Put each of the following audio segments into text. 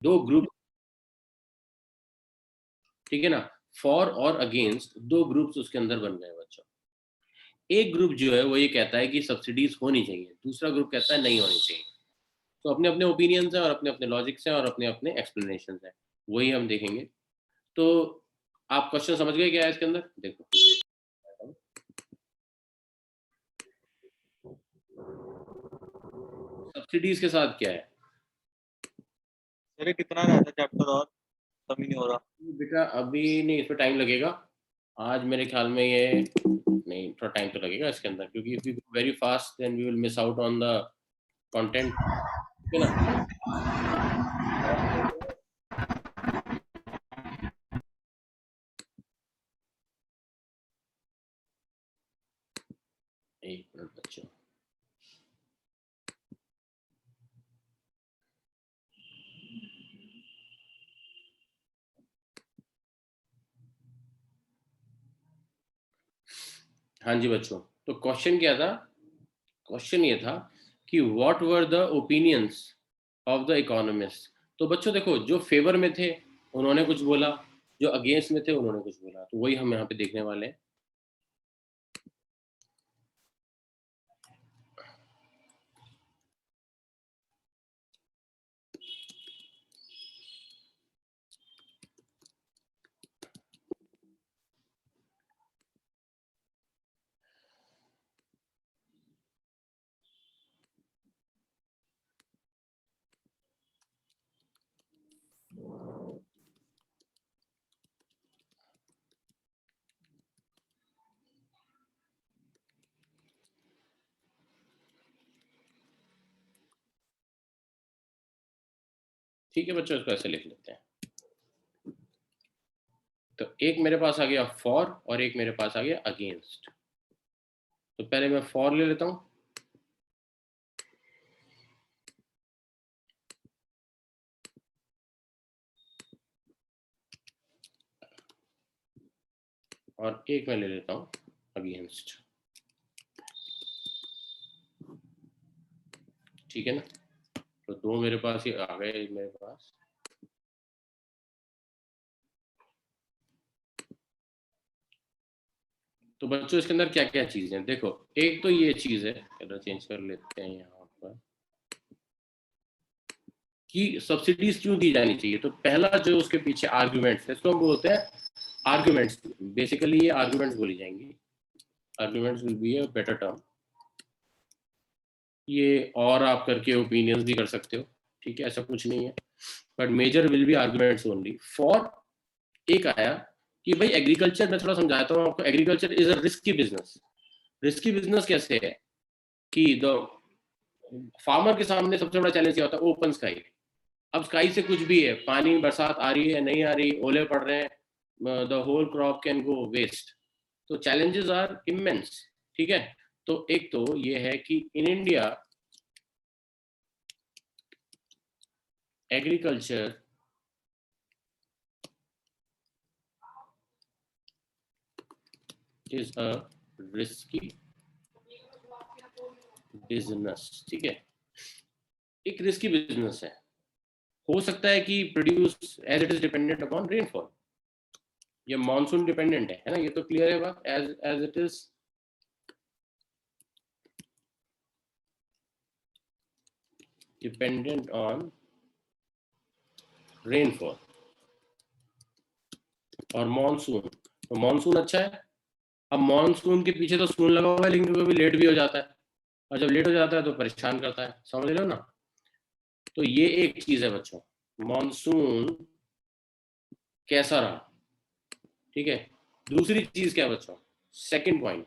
दो ग्रुप, ठीक है ना, फॉर और अगेंस्ट दो ग्रुप्स उसके अंदर बन गए बच्चों। एक ग्रुप जो है वो ये कहता है कि सब्सिडीज होनी चाहिए, दूसरा ग्रुप कहता है नहीं होनी चाहिए। तो अपने अपने ओपिनियंस हैं और अपने अपने लॉजिक्स हैं और अपने अपने एक्सप्लेनेशन हैं, वही हम देखेंगे। तो आप क्वेश्चन समझ गए क्या है इसके अंदर? देखो, सब्सिडीज के साथ क्या है अरे कितना रहता है चैप्टर और खत्म ही नहीं हो रहा। बेटा? अभी नहीं, इस पर टाइम लगेगा। आज मेरे ख्याल में ये नहीं, थोड़ा टाइम तो लगेगा इसके अंदर, क्योंकि if we go very fast then we will miss out on the content, ठीक है ना। एक मिनट बच्चों, हाँ जी बच्चों, तो क्वेश्चन क्या था? क्वेश्चन ये था कि what were the opinions of the economist. तो बच्चों देखो, जो फेवर में थे उन्होंने कुछ बोला, जो अगेंस्ट में थे उन्होंने कुछ बोला, तो वही हम यहाँ पे देखने वाले हैं। ठीक है बच्चों, इसको ऐसे लिख लेते हैं। तो एक मेरे पास आ गया फॉर और एक मेरे पास आ गया अगेंस्ट। तो पहले मैं फॉर ले लेता हूँ, और एक मैं ले लेता हूँ अगेंस्ट, ठीक है ना। तो दो मेरे पास ये आ गए मेरे पास। तो बच्चों इसके अंदर क्या क्या चीजें हैं देखो, एक तो ये चीज है, कलर चेंज कर लेते हैं यहाँ पर, कि सब्सिडीज क्यों दी जानी चाहिए। तो पहला जो उसके पीछे आर्ग्यूमेंट्स है, इसको हम बोलते हैं आर्ग्यूमेंट्स। बेसिकली ये आर्ग्यूमेंट्स बोली जाएंगी, arguments will be a better term. ये और आप करके ओपिनियंस भी कर सकते हो, ठीक है, ऐसा कुछ नहीं है, but major will be arguments only. For एक आया कि भाई एग्रीकल्चर, मैं थोड़ा समझाता हूँ आपको, agriculture is a risky business. Risky business कैसे है कि द फार्मर के सामने सबसे बड़ा चैलेंज क्या होता है? Open sky. अब स्काई से कुछ भी है, पानी, बरसात आ रही है नहीं आ रही, ओले पड़ रहे हैं, the whole crop can go waste. तो चैलेंजेस आर इमेंस, ठीक है। तो एक तो ये है कि in India agriculture is a risky business, ठीक है, एक रिस्की बिजनेस है। हो सकता है कि produce as it is dependent upon rainfall, ये मानसून डिपेंडेंट है ना, ये तो क्लियर है बात, as as it is dependent on rainfall और मानसून। तो मानसून अच्छा है। अब मानसून के पीछे तो सून लगा हुआ है, लेकिन कभी लेट भी हो जाता है, और जब लेट हो जाता है तो परेशान करता है, समझ रहे हो ना। तो ये एक चीज है बच्चों, मानसून कैसा रहा, ठीक है। दूसरी चीज क्या है बच्चों, सेकंड पॉइंट,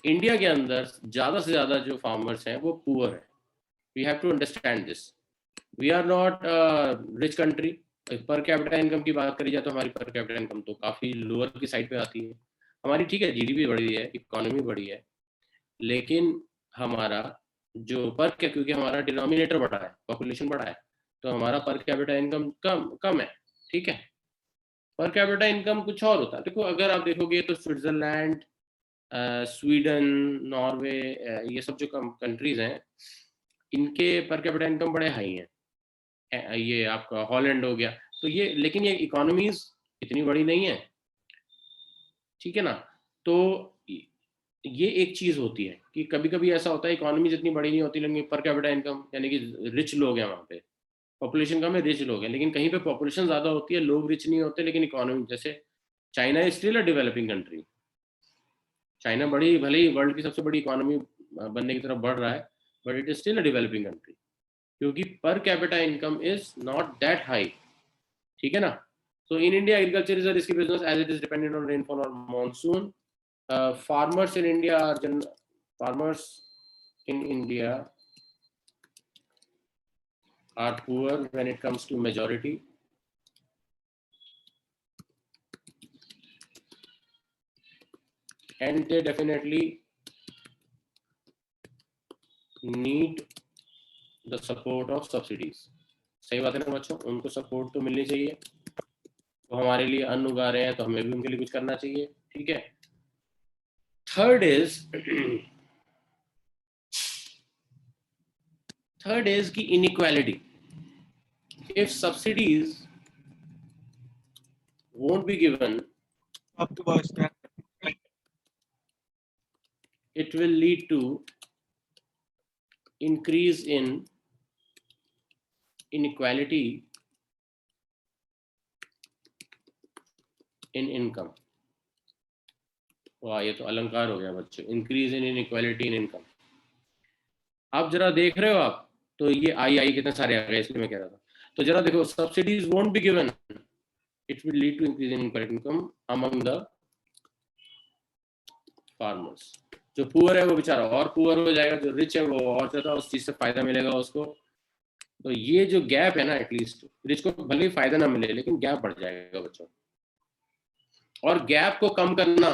इंडिया के अंदर ज्यादा से ज्यादा जो फार्मर्स हैं वो पुअर है। We have to understand this, we are not rich country. Per capita income की बात करी जाए तो हमारी पर कैपिटा इनकम तो काफी लोअर की साइड पे आती है हमारी, ठीक है, जीडीपी बढ़ी है, इकोनॉमी बढ़ी है, लेकिन हमारा जो पर, क्योंकि हमारा डिनोमिनेटर बढ़ा है, पॉपुलेशन बढ़ा है, तो हमारा पर कैपिटा इनकम कम कम है, ठीक है। पर कैपिटा इनकम कुछ और होता है, देखो अगर आप देखोगे तो स्विट्जरलैंड स्वीडन, नॉर्वे, ये सब जो कंट्रीज हैं, इनके पर कैपिटा इनकम बड़े हाई हैं। ये आपका हॉलैंड हो गया, तो ये, लेकिन ये इकोनॉमीज इतनी बड़ी नहीं है, ठीक है ना। तो ये एक चीज होती है कि कभी कभी ऐसा होता है इकोनॉमी जितनी बड़ी नहीं होती, लेकिन पर कैपिटा इनकम, यानी कि रिच लोग हैं वहाँ पे, पॉपुलेशन कम है, रिच लोग हैं। लेकिन कहीं पे पॉपुलेशन ज्यादा होती है, लोग रिच नहीं होते, लेकिन इकोनॉमी, जैसे China is still a developing country. China बड़ी, भले ही वर्ल्ड की सबसे बड़ी इकोनॉमी बनने की तरफ बढ़ रहा है, but it is still a developing country, क्योंकि per capita income is not that high, ठीक है ना। So in India, agriculture is a risky business as it is dependent on rainfall or monsoon. Farmers in India are poor when it comes to majority. And they definitely need the support of subsidies. सही बात है ना बच्चों, उनको support तो मिलनी चाहिए। तो हमारे लिए अन्न उगा रहे हैं तो हमें भी उनके लिए कुछ करना चाहिए, ठीक है। थर्ड इज की inequality. If subsidies won't be given, आपकी वॉइस में it will lead to increase in inequality in income. वाह, ये तो अलंकार हो गया बच्चों, increase in inequality in income. आप जरा देख रहे हो आप, तो ये आई कितने सारे आ गए, इसलिए मैं कह रहा था। तो जरा देखो, subsidies won't be given, it will lead to increase in income among the farmers. जो पुअर है वो बेचारा और पुअर हो जाएगा, जो रिच है वो और ज्यादा उस चीज से फायदा मिलेगा उसको। तो ये जो गैप है ना, एटलीस्ट रिच को भले ही फायदा ना मिले, लेकिन गैप बढ़ जाएगा बच्चों। और गैप को कम करना,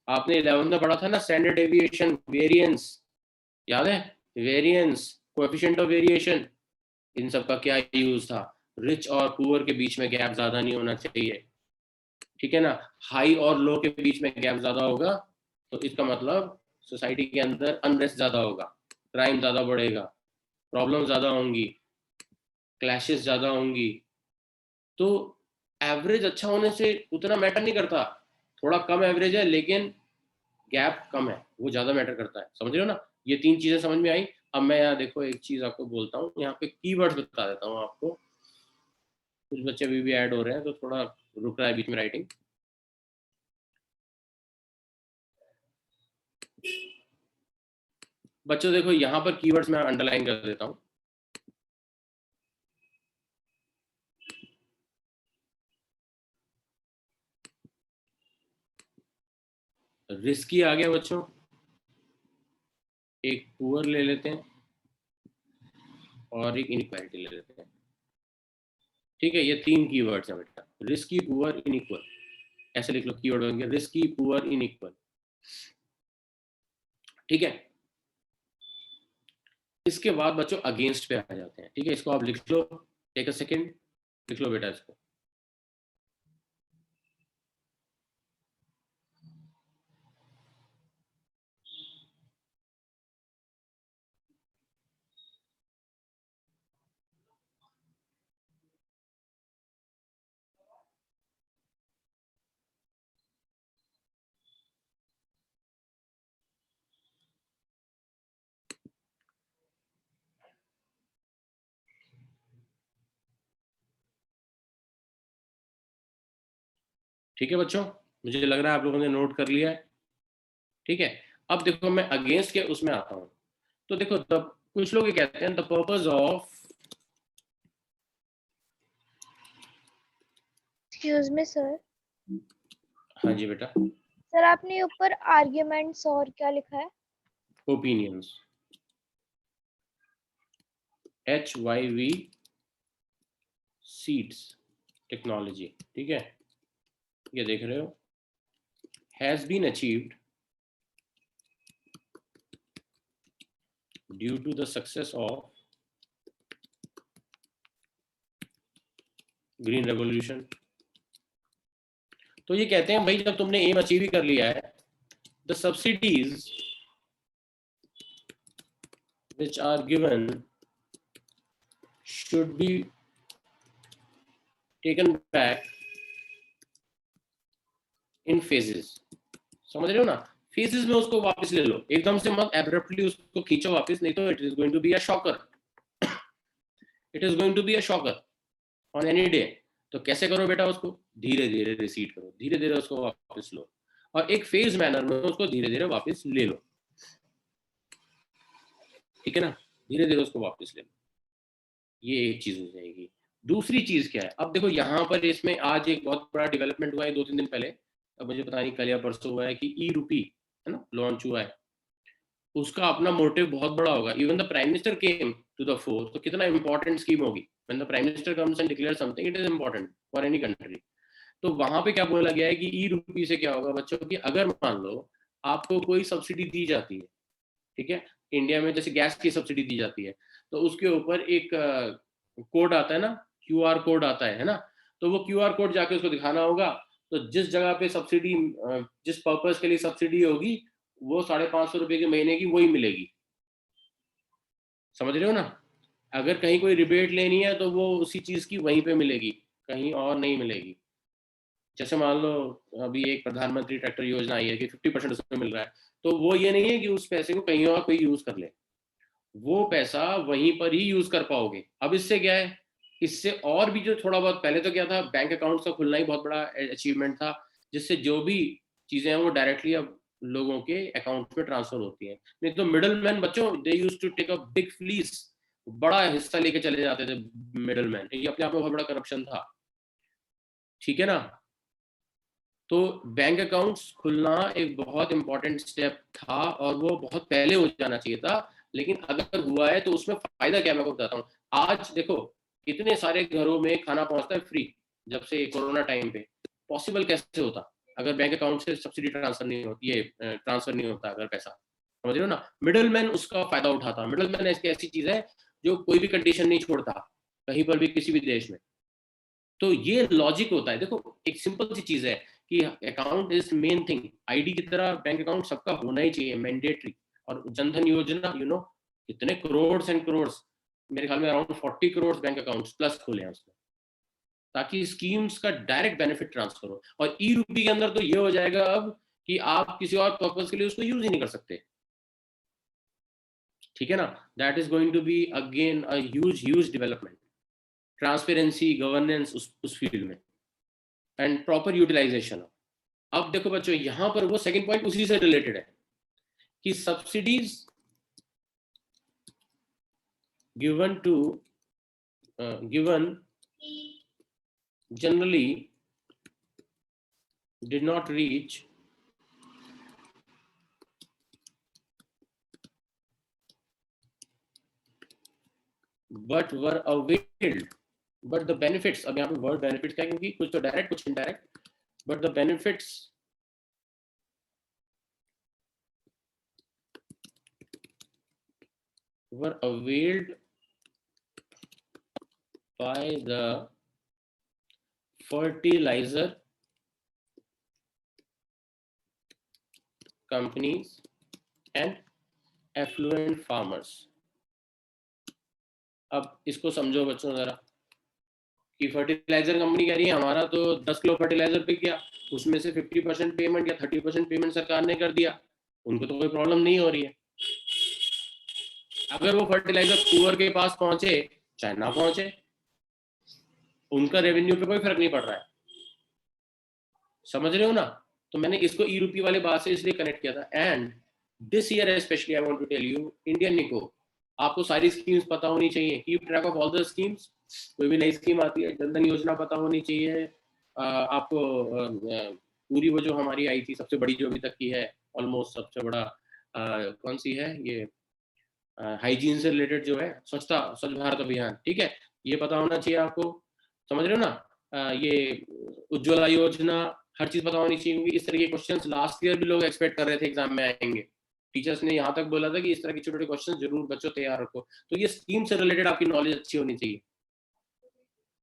आपने 11th में पढ़ा था ना, स्टैंडर्ड डेविएशन, वेरिएंस, याद है? वेरिएंस, कोएफिशिएंट ऑफ वेरिएशन, इन सब का क्या यूज था? रिच और पुअर के बीच में गैप ज्यादा नहीं होना चाहिए, ठीक है ना। हाई और लो के बीच में गैप ज्यादा होगा तो इसका मतलब सोसाइटी के अंदर अनरेस्ट ज्यादा होगा, क्राइम ज्यादा बढ़ेगा, प्रॉब्लम ज्यादा होंगी, क्लैशेस ज्यादा होंगी। तो एवरेज अच्छा होने से उतना मैटर नहीं करता, थोड़ा कम एवरेज है लेकिन गैप कम है, वो ज्यादा मैटर करता है। समझ रहे हो ना? ये तीन चीजें समझ में आई। अब मैं यहाँ देखो एक चीज आपको बोलता हूँ, यहाँ पे कीवर्ड्स बता देता हूँ आपको। कुछ बच्चे अभी भी ऐड हो रहे हैं तो थोड़ा रुक रहा है बीच में राइटिंग। बच्चों देखो, यहाँ पर कीवर्ड्स मैं अंडरलाइन कर देता हूँ। रिस्की आ गया बच्चों, एक पुअर ले लेते हैं और एक इनइक्वालिटी ले लेते हैं, ठीक है। ये तीन कीवर्ड्स हैं बेटा, रिस्की, पुअर, इनइक्वल। ऐसे लिख लो कीवर्ड होंगे, रिस्की, पुअर, इनइक्वल, ठीक है। इसके बाद बच्चों अगेंस्ट पे आ जाते हैं, ठीक है। इसको आप लिख लो, टेक अ सेकेंड, लिख लो बेटा इसको। ठीक है बच्चों, मुझे लग रहा है आप लोगों ने नोट कर लिया है, ठीक है। अब देखो मैं अगेंस्ट के उसमें आता हूं। तो देखो, तब कुछ लोग ये कहते हैं the purpose of, excuse me sir. हाँ जी बेटा, सर आपने ऊपर आर्ग्यूमेंट्स और क्या लिखा है? ओपिनियंस, HYV सीड्स टेक्नोलॉजी, ठीक है। ये देख रहे हो, has been achieved due to the success of green revolution. तो ये कहते हैं भाई, जब तुमने एम अचीव ही कर लिया है the subsidies which are given should be taken back in phases. समझ रहे हो ना? phases में उसको वापस ले लो, एकदम से मत abruptly उसको खींचो वापस, नहीं तो it is going to be a shocker. It is going to be a shocker on any day. तो कैसे करो बेटा उसको? धीरे धीरे रिसीड करो, धीरे धीरे उसको वापस लो और एक फेज मैनर में उसको धीरे धीरे वापस ले लो, ठीक है ना? धीरे धीरे उसको वापस ले लो, ये एक चीज हो जाएगी। दूसरी चीज क्या है? अब देखो यहाँ पर इसमें आज एक बहुत बड़ा डेवलपमेंट हुआ है 2-3 दिन पहले, अब मुझे पता नहीं कल या परसों हुआ है, कि ई रूपी है ना लॉन्च हुआ है। उसका अपना मोटिव बहुत बड़ा होगा। Even the prime minister came to the fore, तो कितना इंपॉर्टेंट स्कीम होगी। When the prime minister comes and declare something, it is important for any country. तो वहां पे क्या बोला गया है कि ई रूपी से क्या होगा बच्चों की, अगर मान लो आपको कोई सब्सिडी दी जाती है, ठीक है, इंडिया में जैसे गैस की सब्सिडी दी जाती है, तो उसके ऊपर एक कोड आता है ना, QR कोड आता है ना, तो वो QR कोड जाके उसको दिखाना होगा। तो जिस जगह पे सब्सिडी, जिस पर्पस के लिए सब्सिडी होगी, वो 550 रुपए के महीने की वही मिलेगी। समझ रहे हो ना? अगर कहीं कोई रिबेट लेनी है तो वो उसी चीज की वहीं पे मिलेगी, कहीं और नहीं मिलेगी। जैसे मान लो अभी एक प्रधानमंत्री ट्रैक्टर योजना आई है कि 50% उसमें मिल रहा है, तो वो ये नहीं है कि उस पैसे को कहीं और कोई यूज कर ले, वो पैसा वहीं पर ही यूज कर पाओगे। अब इससे क्या है, इससे और भी जो थोड़ा बहुत, पहले तो क्या था, बैंक अकाउंट का खुलना ही बहुत बड़ा अचीवमेंट था, जिससे जो भी चीजें हैं वो डायरेक्टली अब लोगों के अकाउंट में ट्रांसफर होती है। नहीं तो मिडल मैन बच्चों, they used to take a big fleece, बड़ा हिस्सा लेके चले जाते थे मिडल मैन, ये अपने आप में बहुत बड़ा करप्शन था, ठीक है ना? तो बैंक अकाउंट्स खुलना एक बहुत इंपॉर्टेंट स्टेप था और वो बहुत पहले हो जाना चाहिए था, लेकिन अगर हुआ है तो उसमें फायदा क्या, मैं आपको बताता हूँ। आज देखो इतने सारे घरों में खाना पहुंचता है फ्री, जब से कोरोना टाइम पे, पॉसिबल कैसे होता अगर बैंक अकाउंट से सब्सिडी ट्रांसफर नहीं होती है, ट्रांसफर नहीं होता अगर पैसा, समझ रहे हो ना? मिडल मैन उसका फायदा उठाता। मिडल मैन ऐसी चीज है जो कोई भी कंडीशन नहीं छोड़ता कहीं पर भी किसी भी देश में। तो ये लॉजिक होता है। देखो एक सिंपल सी चीज है कि account is main thing, ID की तरह बैंक अकाउंट सबका होना ही चाहिए, मैंडेटरी। और जनधन योजना, यू नो, कितने करोड़ एंड करोड़, मेरे ख्याल में around 40 crore bank accounts plus खुले हैं उसमें, ताकि स्कीम्स का डायरेक्ट बेनिफिट ट्रांसफर हो। और ई रूपी के अंदर तो ये हो जाएगा अब कि आप किसी और पर्पज के लिए उसको यूज ही नहीं कर सकते, ठीक है ना? That is going to be again a huge development, transparency, governance उस फील्ड में, एंड प्रॉपर यूटिलाइजेशन। अब देखो बच्चों यहां पर वो सेकंड पॉइंट उसी से रिलेटेड है कि subsidies given to given generally did not reach but were availed, but the benefits, अब यहाँ पे वर्ड बेनिफिट्स क्या है, क्योंकि कुछ तो डायरेक्ट कुछ indirect, but the benefits were availed by the fertilizer companies and affluent farmers। अब इसको समझो बच्चों जरा, कि फर्टिलाइजर कंपनी कह रही है हमारा तो 10 किलो फर्टिलाइजर बिक गया, उसमें से 50% पेमेंट या 30% पेमेंट सरकार ने कर दिया, उनको तो कोई प्रॉब्लम नहीं हो रही है। अगर वो फर्टिलाइजर पुअर के पास पहुंचे चाहे ना पहुंचे, उनका रेवेन्यू पे कोई फर्क नहीं पड़ रहा है, समझ रहे हो ना? तो मैंने इसको ई रूपी वाले बात से इसलिए कनेक्ट किया था। And this year specially I want to tell you, Indian निको, आपको सारी स्कीम्स पता होनी चाहिए, keep track of all the schemes. कोई भी नई स्कीम आती है, जनधन योजना पता होनी चाहिए आपको, पूरी वो जो हमारी आई थी सबसे बड़ी जो अभी तक की है, ऑलमोस्ट सबसे बड़ा कौन सी है, ये हाइजीन से रिलेटेड जो है, स्वच्छ भारत अभियान, ठीक है, ये पता होना चाहिए आपको, समझ रहे हो ना? ये उज्ज्वला योजना, हर चीज पता होनी चाहिए, क्योंकि इस तरह के क्वेश्चंस लास्ट ईयर भी लोग एक्सपेक्ट कर रहे थे एग्जाम में आएंगे। टीचर्स ने यहाँ तक बोला था कि इस तरह के छोटे छोटे क्वेश्चन जरूर बच्चों तैयार रखो। तो ये स्कीम से रिलेटेड आपकी नॉलेज अच्छी होनी चाहिए,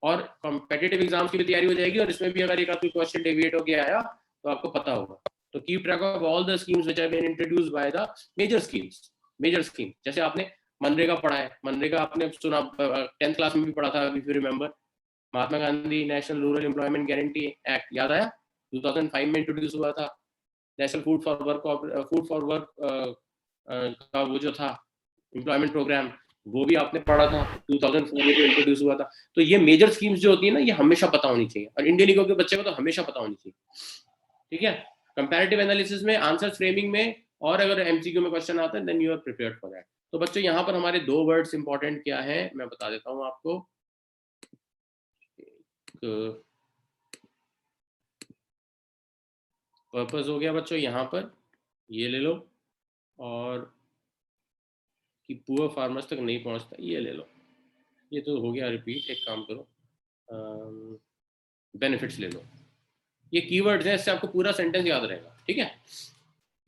और कॉम्पिटिटिव एग्जाम्स की भी तैयारी हो जाएगी, और इसमें भी अगर एक आध क्वेश्चन डेविएट हो गया आया तो आपको पता होगा। तो keep track of all the schemes which have been introduced by the major scheme. जैसे आपने मनरेगा पढ़ा है, मनरेगा आपने सुना 10th क्लास में भी पढ़ा था, if you remember. Mahatma Gandhi national rural employment guarantee act याद आया, 2005 में इंट्रोड्यूस हुआ था। नेशनल फूड फॉर वर्क का वो जो था एम्प्लॉयमेंट प्रोग्राम, वो भी आपने पढ़ा था, 2004 में इंट्रोड्यूस हुआ था। तो ये मेजर स्कीम्स जो होती है ना, ये हमेशा पता होनी चाहिए, और इंडियन इको के बच्चे को तो हमेशा पता होनी चाहिए, ठीक है। कंपैरेटिव एनालिसिस में, आंसर फ्रेमिंग में, और अगर एमसीक्यू में क्वेश्चन आता है then you are prepared for that. तो बच्चों यहाँ पर हमारे 2 वर्ड्स इंपॉर्टेंट क्या है मैं बता देता हूँ आपको। पर्पस हो गया बच्चों यहाँ पर, ये ले लो, और कि पुअर फार्मर्स तक नहीं पहुँचता, ये ले लो। ये तो हो गया रिपीट। एक काम करो, बेनिफिट्स ले लो। ये कीवर्ड्स हैं, इससे आपको पूरा सेंटेंस याद रहेगा, ठीक है।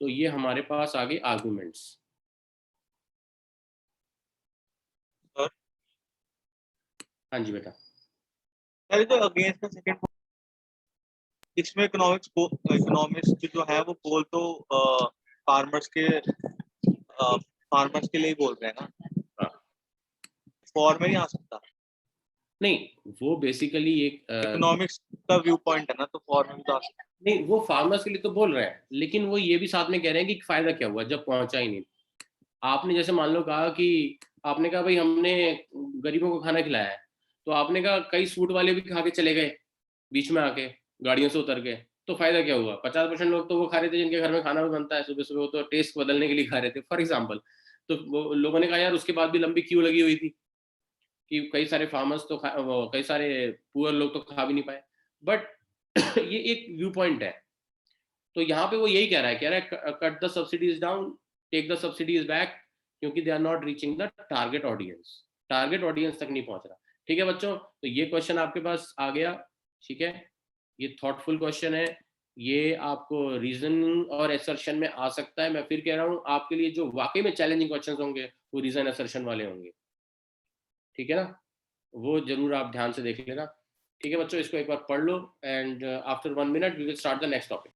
तो ये हमारे पास आगे आर्गुमेंट्स। हाँ जी बेटा। सर जो अगेंस्ट का सेकंड, इसमें इकोनॉमिक्स जो है वो बोल तो फार्मर्स के लिए ही बोल रहे हैं ना, हाँ। फॉर में नहीं आ सकता। नहीं, वो बेसिकली एक इकोनॉमिक्स का व्यू पॉइंट है ना, तो फॉर में भी तो आ सकता। नहीं, वो फार्मर्स के लिए तो बोल रहे हैं, लेकिन वो ये भी साथ में कह रहे हैं कि फायदा क्या हुआ जब पहुंचा ही नहीं। आपने जैसे मान लो कहा कि आपने कहा भाई हमने गरीबों को खाना खिलाया है, तो आपने कहा कई सूट वाले भी खा के चले गए बीच में आके, गाड़ियों से उतर के, तो फायदा क्या हुआ? 50% लोग तो वो खा रहे थे जिनके घर में खाना भी बनता है सुबह सुबह, वो तो टेस्ट बदलने के लिए खा रहे थे फॉर एग्जाम्पल। तो वो लोगों ने कहा यार उसके बाद भी लंबी क्यू लगी हुई थी कि कई सारे फार्मर्स तो कई सारे पुअर लोग तो खा भी नहीं पाए। बट ये एक व्यू पॉइंट है। तो यहाँ पे वो यही कह रहा है cut the subsidies down, take the subsidies back, क्योंकि they are not reaching the target audience तक नहीं पहुंच रहा। ठीक है बच्चों, तो ये क्वेश्चन आपके पास आ गया, ठीक है। ये थॉटफुल क्वेश्चन है, ये आपको रीजन और एसर्शन में आ सकता है। मैं फिर कह रहा हूँ, आपके लिए जो वाकई में चैलेंजिंग क्वेश्चन होंगे वो रीजन एसर्शन वाले होंगे, ठीक है ना। वो जरूर आप ध्यान से देख लेना, ठीक है बच्चों। इसको एक बार पढ़ लो, and after 1 minute we will start the next topic.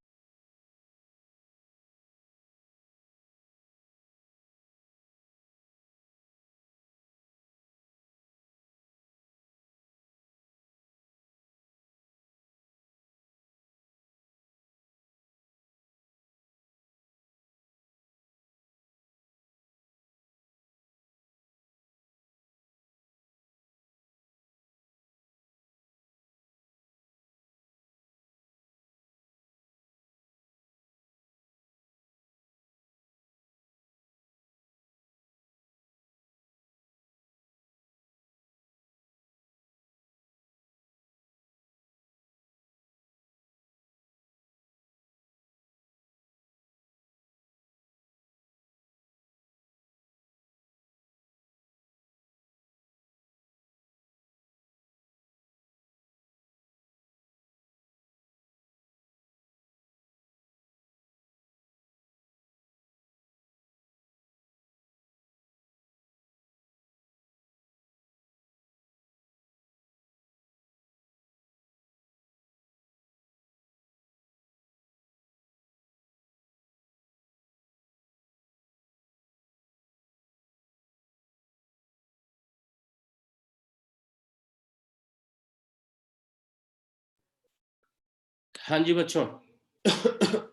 हाँ जी बच्चों,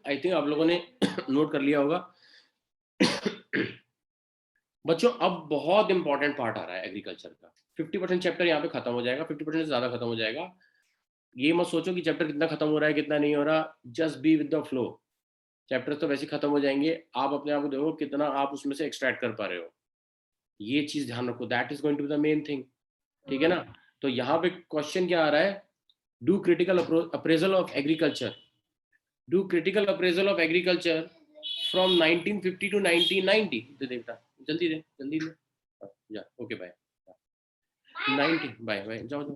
आई थिंक आप लोगों ने नोट कर लिया होगा। बच्चों अब बहुत इंपॉर्टेंट पार्ट आ रहा है एग्रीकल्चर का। 50% चैप्टर यहाँ पे खत्म हो जाएगा, 50% से ज्यादा खत्म हो जाएगा। ये मत सोचो कि चैप्टर कितना खत्म हो रहा है कितना नहीं हो रहा, just be with the flow. Chapter तो वैसे खत्म हो जाएंगे, आप अपने आप को देखो कितना आप उसमें से एक्सट्रैक्ट कर पा रहे हो। ये चीज ध्यान रखो, that is going to be the main thing, ठीक है ना। तो यहाँ पे क्वेश्चन क्या आ रहा है, do critical appraisal of agriculture, do critical appraisal of agriculture from 1950 to 1990। दे बेटा, जल्दी दे जल्दी दे। जा, ओके बाय। 90 बाय बाय, जाओ जाओ।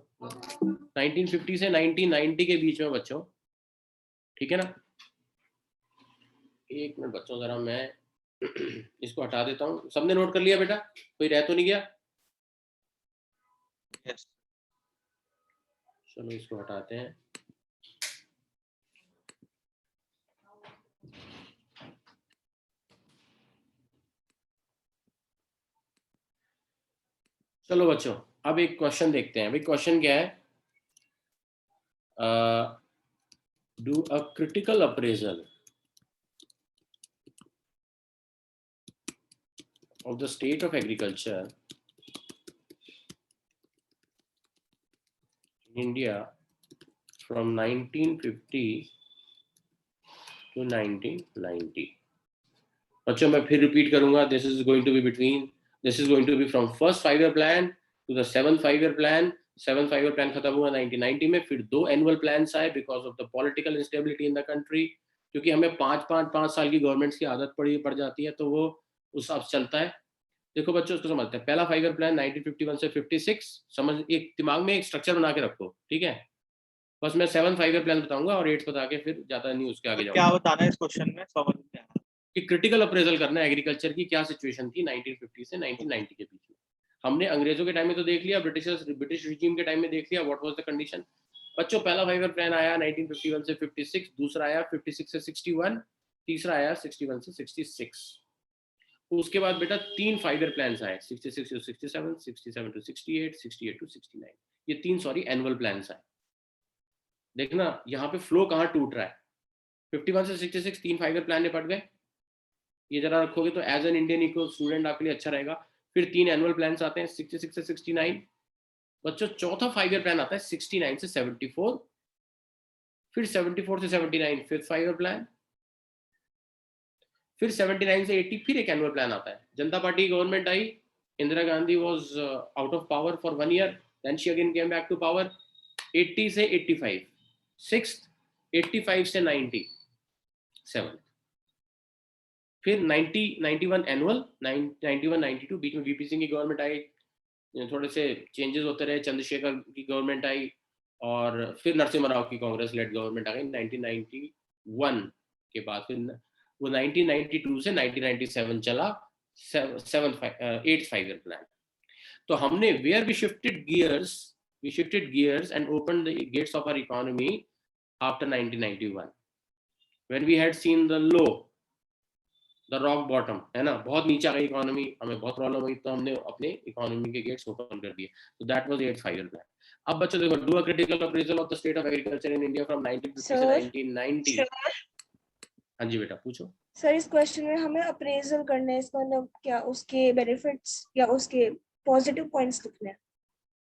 1950 से 1990 के बीच में बच्चों, ठीक है ना। एक मिनट बच्चों, जरा मैं इसको हटा देता हूँ। सबने नोट कर लिया बेटा? कोई रह तो नहीं गया? Yes. चलो इसको हटाते हैं। चलो बच्चों, अब एक क्वेश्चन देखते हैं। भाई क्वेश्चन क्या है? Do a critical appraisal of the state of agriculture in India from 1950 to 1990. बच्चों मैं फिर रिपीट करूंगा, this is going to be from first 5 year plan to the 7th 5 year plan. 7th 5 year plan खत्म हुआ 1990 में, फिर 2 annual plans आए because of the political instability in the country, क्योंकि हमें 5 साल की गवर्नमेंट्स की आदत पड़ जाती है, तो वो उस हिसाब से चलता है। देखो बच्चों, उसको समझते हैं। पहला 5 ईयर प्लान 1951 से 56, समझ, एक दिमाग में एक स्ट्रक्चर बना के रखो, ठीक है? बस मैं 7th 5 ईयर प्लान बताऊंगा और 8th बता के फिर ज्यादा नहीं उसके आगे तो जाऊंगा। क्या बताना है इस क्वेश्चन में, समझ नहीं आया। कि क्रिटिकल अप्रेजल करना है एग्रीकल्चर की, क्या सिचुएशन थी 1950 से 1990 के बीच में। हमने अंग्रेजों के टाइम में तो देख लिया, ब्रिटिश रिजीम के टाइम में देख लिया व्हाट वाज द कंडीशन। बच्चों पहला 5 ईयर प्लान आया 1951 से 56, दूसरा आया 56 से 61, तीसरा आया 61 से 66। उसके बाद बेटा 3 5 ईयर प्लान्स आए, 66 टू 67, 67 टू 68, 68 टू 69। ये 3 सॉरी एनुअल प्लान्स आए। देखना यहाँ पे फ्लो कहाँ टूट रहा है। 51 से 66 3 5 ईयर प्लान निपट गए, ये जरा रखोगे तो as an Indian eco student आपके लिए अच्छा रहेगा। फिर 3 एनुअल प्लान्स आते हैं 66 से 69। बच्चों चौथा 5 ईयर प्लान आता है 69 से 74, फिर 74 से 79 फिफ्थ 5 ईयर प्लान, फिर 79 से 80 फिर एक एनुअल प्लान आता है। जनता पार्टी की गवर्नमेंट आई, Indira Gandhi was out of power for 1 year, then she again came back to power. 80 से 85 सिक्स्थ, 85 से 90 सेवन्थ, फिर 90 91 एनुअल, 91 92 बीच में वीपी सिंह की गवर्नमेंट आई, थोड़े से चेंजेस होते रहे, चंद्रशेखर की गवर्नमेंट आई, और फिर नरसिम्हा राव की कांग्रेस लेड गवर्नमेंट आ गई 1991 के बाद। फिर वो 1992 से 1997 चला 8th 5 ईयर प्लान। तो हमने where we shifted gears and open the gates of our economy after 1991 when we had seen the low, the rock bottom, है ना, बहुत नीचे आ गई इकोनॉमी, हमें बहुत प्रॉब्लम हुई, तो हमने अपने इकोनॉमी के गेट्स ओपन कर दिए। तो that was 8th 5 year plan. अब बच्चों देखो, do a critical appraisal of the state of agriculture in India from 1950 से सर 1990। हाँ जी बेटा पूछो। सर इस क्वेश्चन में हमें अप्रेजल करना है, इसका मतलब क्या उसके बेनिफिट्स या उसके पॉजिटिव पॉइंट्स लिखने हैं?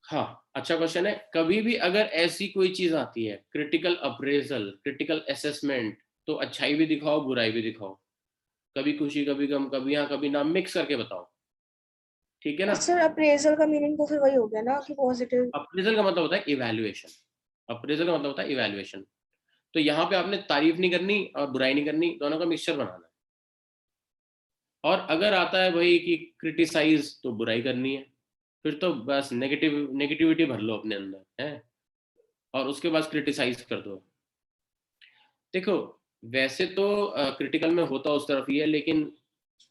हाँ अच्छा क्वेश्चन है। कभी भी अगर ऐसी कोई चीज आती है, क्रिटिकल अप्रेजल, क्रिटिकल असेसमेंट, तो अच्छाई भी दिखाओ बुराई भी दिखाओ, कभी खुशी कभी गम, कभी हाँ कभी ना, मिक्स करके बताओ, ठीक है ना? सर अप्रेजल का मीनिंग तो फिर वही हो गया ना कि पॉजिटिव। अप्रेजल का मतलब होता है इवैल्यूएशन, अप्रेजल का मतलब होता है इवैल्यूएशन। तो यहाँ पे आपने तारीफ नहीं करनी और बुराई नहीं करनी, दोनों का मिक्सचर बनाना है। और अगर आता है भाई कि क्रिटिसाइज, तो बुराई करनी है, फिर तो बस नेगेटिविटी भर लो अपने अंदर है, और उसके बाद क्रिटिसाइज कर दो। देखो वैसे तो क्रिटिकल में होता उस तरफ ही है, लेकिन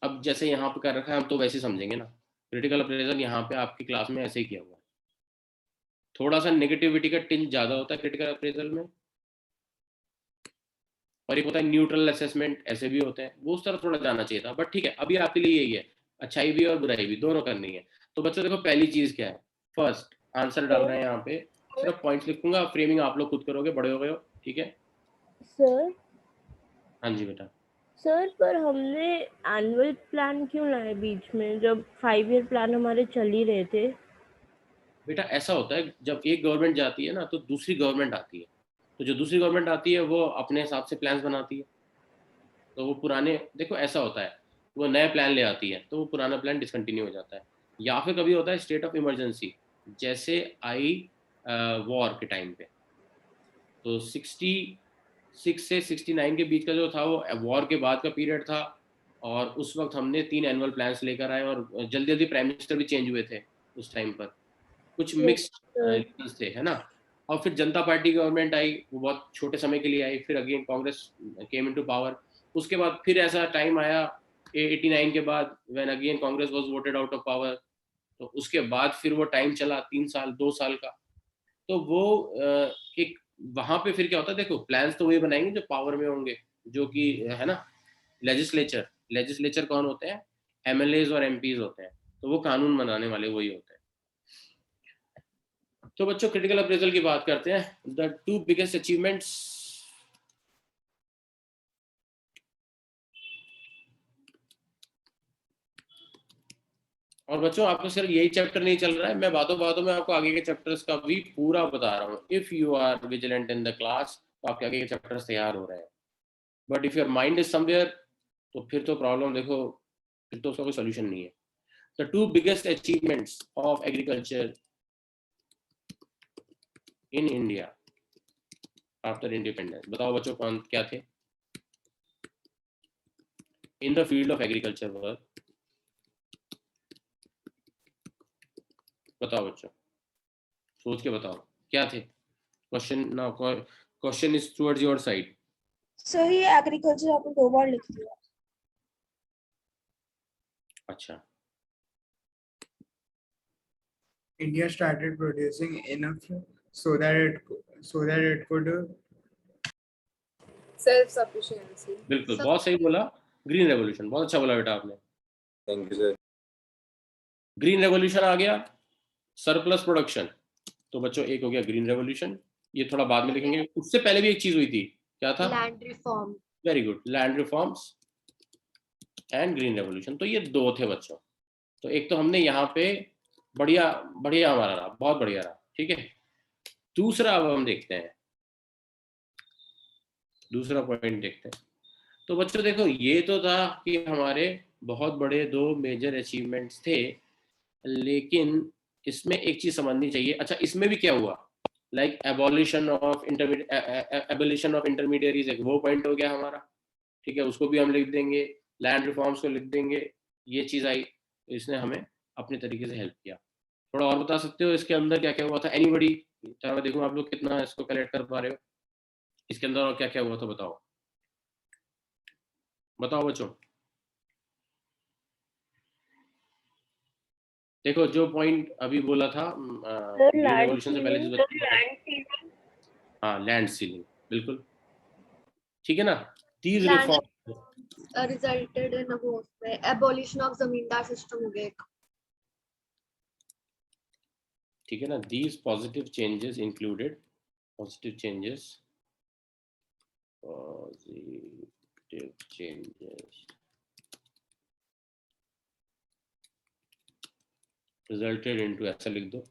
अब जैसे यहाँ पे कर रखा है हम तो वैसे समझेंगे ना। क्रिटिकल अप्रेजल यहाँ पे आपकी क्लास में ऐसे ही किया हुआ है, थोड़ा सा नेगेटिविटी का टिंज ज्यादा होता है क्रिटिकल अप्रेजल में, और एक होता है न्यूट्रल असेसमेंट, ऐसे भी होते हैं, वो उस तरफ थोड़ा जाना चाहिए था, बट ठीक है अभी आपके लिए यही है, अच्छाई भी और बुराई भी दोनों करनी है। तो बच्चों देखो पहली चीज क्या है, फर्स्ट आंसर डाल रहे हैं यहाँ पे, सिर्फ पॉइंट्स लिखूंगा, फ्रेमिंग आप लोग खुद करोगे, बड़े हो गए हो, ठीक है? सर हाँ जी बेटा। सर पर हमने एनुअल प्लान क्यों लाए बीच में, जब 5 ईयर प्लान हमारे चल ही रहे थे? बेटा ऐसा होता है, जब एक गवर्नमेंट जाती है ना तो दूसरी गवर्नमेंट आती है, तो जो दूसरी गवर्नमेंट आती है वो अपने हिसाब से प्लान्स बनाती है, तो वो पुराने, देखो ऐसा होता है, वो नए प्लान ले आती है तो वो पुराना प्लान डिसकंटिन्यू हो जाता है, या फिर कभी होता है स्टेट ऑफ इमरजेंसी, जैसे आई वॉर के टाइम पे, तो 66 से 69 के बीच का जो था वो वॉर के बाद का पीरियड था, और उस वक्त हमने 3 एनुअल प्लान्स लेकर आए, और जल्दी जल्दी प्राइम मिनिस्टर भी चेंज हुए थे उस टाइम पर, कुछ मिक्स्ड रीजंस थे, है ना। और फिर जनता पार्टी गवर्नमेंट आई, वो बहुत छोटे समय के लिए आई, फिर again Congress came into power. उसके बाद फिर ऐसा टाइम आया 89 के बाद, when again Congress was voted out of power, तो उसके बाद फिर वो टाइम चला 3 साल 2 साल का। तो वो एक वहां पे फिर क्या होता है, देखो प्लान्स तो वही बनाएंगे जो पावर में होंगे, जो कि है ना, लेजिस्लेचर कौन होते हैं? एमएलएज और एमपीज होते हैं, तो वो कानून बनाने वाले वही होते हैं। तो बच्चों क्रिटिकल अप्रेजल की बात करते हैं। द 2 बिगेस्ट अचीवमेंट्स और बच्चों आपको सिर्फ यही चैप्टर नहीं चल रहा है, मैं बातों बातों में आपको आगे के चैप्टर्स का भी पूरा बता रहा हूँ। If you are vigilant in the class तो आपके आगे के चैप्टर्स तैयार हो रहे हैं, but if your mind is somewhere तो फिर तो प्रॉब्लम देखो, फिर तो उसका कोई सोल्यूशन नहीं है। The 2 biggest achievements of agriculture in India after independence, बताओ बच्चों कौन क्या थे in the field of agriculture work? बताओ बच्चों, सोच के बताओ क्या थे। Question is towards your side. Sir ये एग्रीकल्चर आपने 2 बार लिख दिया। अच्छा, India started producing enough so that it could self-sufficiency. बिल्कुल बहुत सही बोला। ग्रीन रेवोल्यूशन, बहुत अच्छा बोला बेटा आपने। Thank you sir. Green revolution आ गया, सरप्लस प्रोडक्शन। तो बच्चों एक हो गया ग्रीन रेवोल्यूशन, ये थोड़ा बाद में लिखेंगे। उससे पहले भी एक चीज हुई थी, क्या था? Land reform. Very good, land reforms and green revolution. तो ये 2 थे बच्चों। तो एक तो हमने यहाँ पे बढ़िया बढ़िया हमारा रहा, बहुत बढ़िया रहा, ठीक है। दूसरा अब हम देखते हैं, दूसरा पॉइंट देखते हैं। तो बच्चों देखो ये तो था कि हमारे बहुत बड़े 2 मेजर अचीवमेंट्स थे, लेकिन इसमें एक चीज समझनी चाहिए। अच्छा इसमें भी क्या हुआ, लाइक एबॉलिशन ऑफ इंटरमीडियरीज, एक वो पॉइंट हो गया हमारा, ठीक है, उसको भी हम लिख देंगे। लैंड रिफॉर्म्स को लिख देंगे, ये चीज आई, इसने हमें अपने तरीके से हेल्प किया। थोड़ा और बता सकते हो इसके अंदर क्या क्या हुआ था? एनीबडी, चलो देखो आप लोग कितना इसको कलेक्ट कर पा रहे हो। इसके अंदर और क्या क्या हुआ था बताओ, बताओ बच्चों। देखो जो पॉइंट अभी बोला था रेवोल्यूशन से पहले जो हाँ लैंड सीलिंग, बिल्कुल ठीक है ना। These Land- reform resulted in वो उसमें abolition of जमींदार system हो गया एक। ठीक है ना। These positive changes included, positive changes resulted into, ऐसा लिख दो,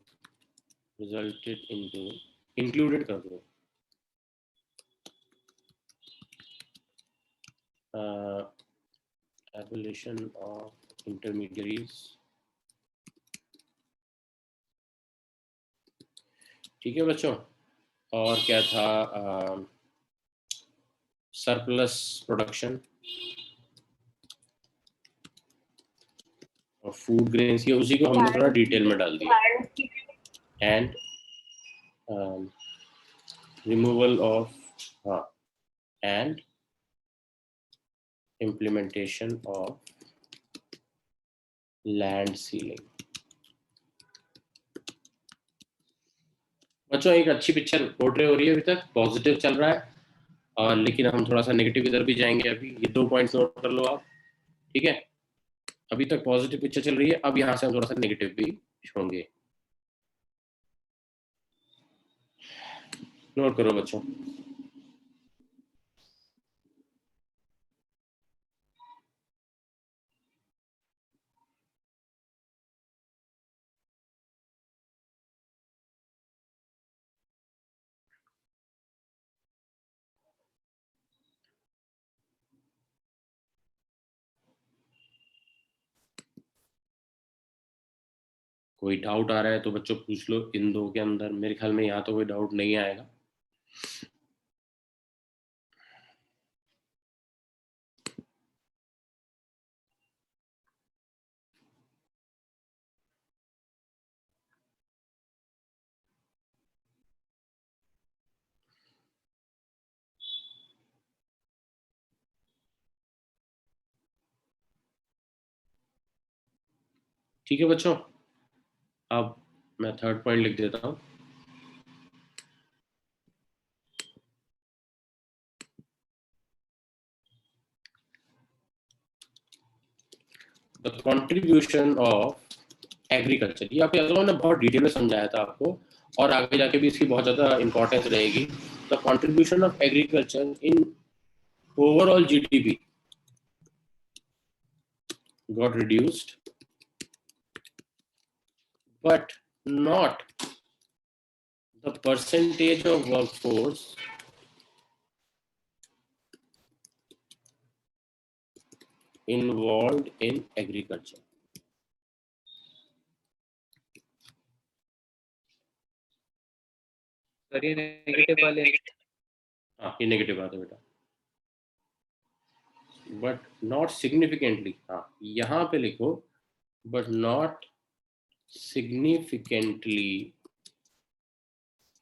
resulted into, included कर दो, abolition of intermediaries, ठीक है बच्चों। और क्या था, सरप्लस प्रोडक्शन और फूड ग्रेन्स की, उसी को हमने थोड़ा डिटेल में डाल दिया। एंड रिमूवल ऑफ, हाँ, and implementation of land ceiling. बच्चों एक अच्छी पिक्चर पोर्ट्रे हो रही है, अभी तक पॉजिटिव चल रहा है, और लेकिन हम थोड़ा सा नेगेटिव इधर भी जाएंगे। अभी ये 2 पॉइंट्स नोट कर लो आप, ठीक है। अभी तक पॉजिटिव पिक्चर चल रही है, अब यहाँ से हम थोड़ा सा नेगेटिव भी होंगे, नोट करो बच्चों। कोई डाउट आ रहा है तो बच्चों पूछ लो इन 2 के अंदर, मेरे ख्याल में यहाँ तो कोई डाउट नहीं आएगा। ठीक है बच्चों, अब मैं 3rd पॉइंट लिख देता हूँ। द कंट्रीब्यूशन ऑफ एग्रीकल्चर, ये आपको ने बहुत डिटेल में समझाया था आपको, और आगे जाके भी इसकी बहुत ज़्यादा इंपॉर्टेंस रहेगी। The contribution of agriculture in overall GDP got reduced, but not the percentage of workforce involved in agriculture. Sir ये नेगेटिव वाले हाँ, ये नेगेटिव बात है बेटा। बट नॉट सिग्निफिकेंटली, हाँ यहाँ पे लिखो, बट नॉट सिग्निफिकेंटली।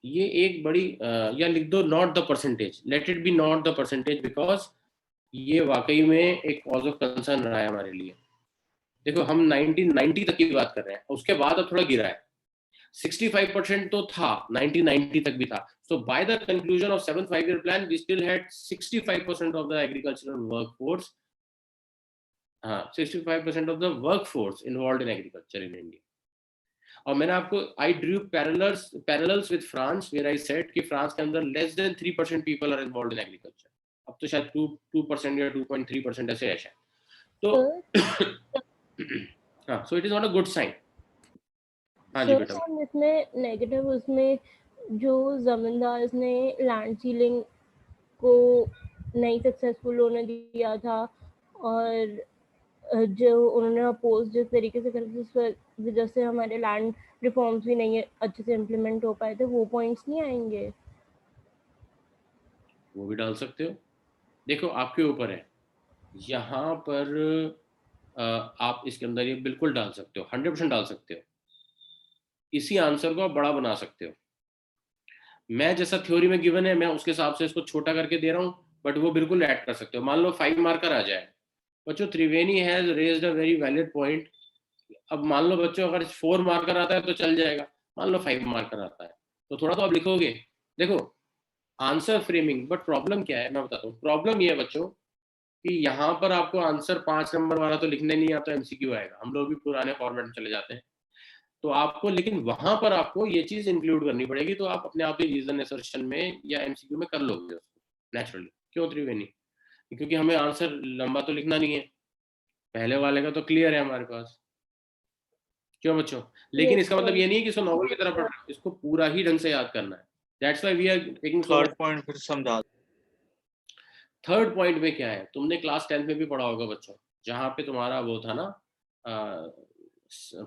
ये एक बड़ी या लिख दो not the percentage, let it be not the percentage, because ये वाकई में एक कॉज ऑफ कंसर्न रहा है हमारे लिए। देखो हम 1990 तक की बात कर रहे हैं, उसके बाद अब थोड़ा गिरा है। 65% तो था, 1990 तक भी था। So by the conclusion of 7th 5-year plan, we still had 65% of the agricultural workforce, 65% of the workforce involved in agriculture in India. और मैंने आपको I drew parallels with France, where I said कि France के अंदर less than 3% people are involved in agriculture. अब तो शायद 2% या 2.3% ऐसे है शायद। तो हाँ, so it is not a good sign. हाँ जी बेटा। इसमें नेगेटिव, उसमें जो जमींदार ने लैंड सीलिंग को नहीं सक्सेसफुल होने दिया था और जो उन्होंने अपोज जिस तरीके से कर, जिस वजह से हमारे लैंड रिफॉर्म्स भी नहीं अच्छे से इम्प्लीमेंट हो पाए थे, वो पॉइंट्स नहीं आएंगे? वो भी डाल सकते हो, देखो आपके ऊपर है। यहाँ पर आप इसके अंदर ये बिल्कुल डाल सकते हो, 100% डाल सकते हो। इसी आंसर को आप बड़ा बना सकते हो। मैं जैसा थ्योरी में गिवन है, मैं उसके हिसाब से इसको छोटा करके दे रहा हूँ, बट वो बिल्कुल ऐड कर सकते हो। मान लो 5 मार्कर आ जाए बच्चों, Triveni has raised a very valid point. अब मान लो बच्चों अगर 4 मार्कर आता है तो चल जाएगा, मान लो 5 मार्कर आता है तो थोड़ा तो आप लिखोगे। देखो आंसर फ्रेमिंग, बट प्रॉब्लम क्या है मैं बताता हूँ। प्रॉब्लम ये है बच्चों कि यहाँ पर आपको आंसर 5 नंबर वाला तो लिखने नहीं आता, एमसीक्यू आएगा। हम लोग भी पुराने फॉर्मेट में चले जाते हैं, तो आपको लेकिन वहां पर आपको ये चीज इंक्लूड करनी पड़ेगी, तो आप अपने आप ही रीजन असर्शन में या एमसीक्यू में कर लोगे उसको नेचुरली। क्यों त्रिवेणी? क्योंकि हमें आंसर लंबा तो लिखना नहीं है, पहले वाले का तो क्लियर है हमारे पास। क्यों बच्चों? लेकिन इसका मतलब ये नहीं है कि इसको नॉवल की तरह पढ़ रहे हो, इसको पूरा ही ढंग से याद करना है। That's why we are taking third point फिर समझा। थर्ड पॉइंट में क्या है, तुमने क्लास 10 में भी पढ़ा होगा बच्चों, जहाँ पे तुम्हारा वो था ना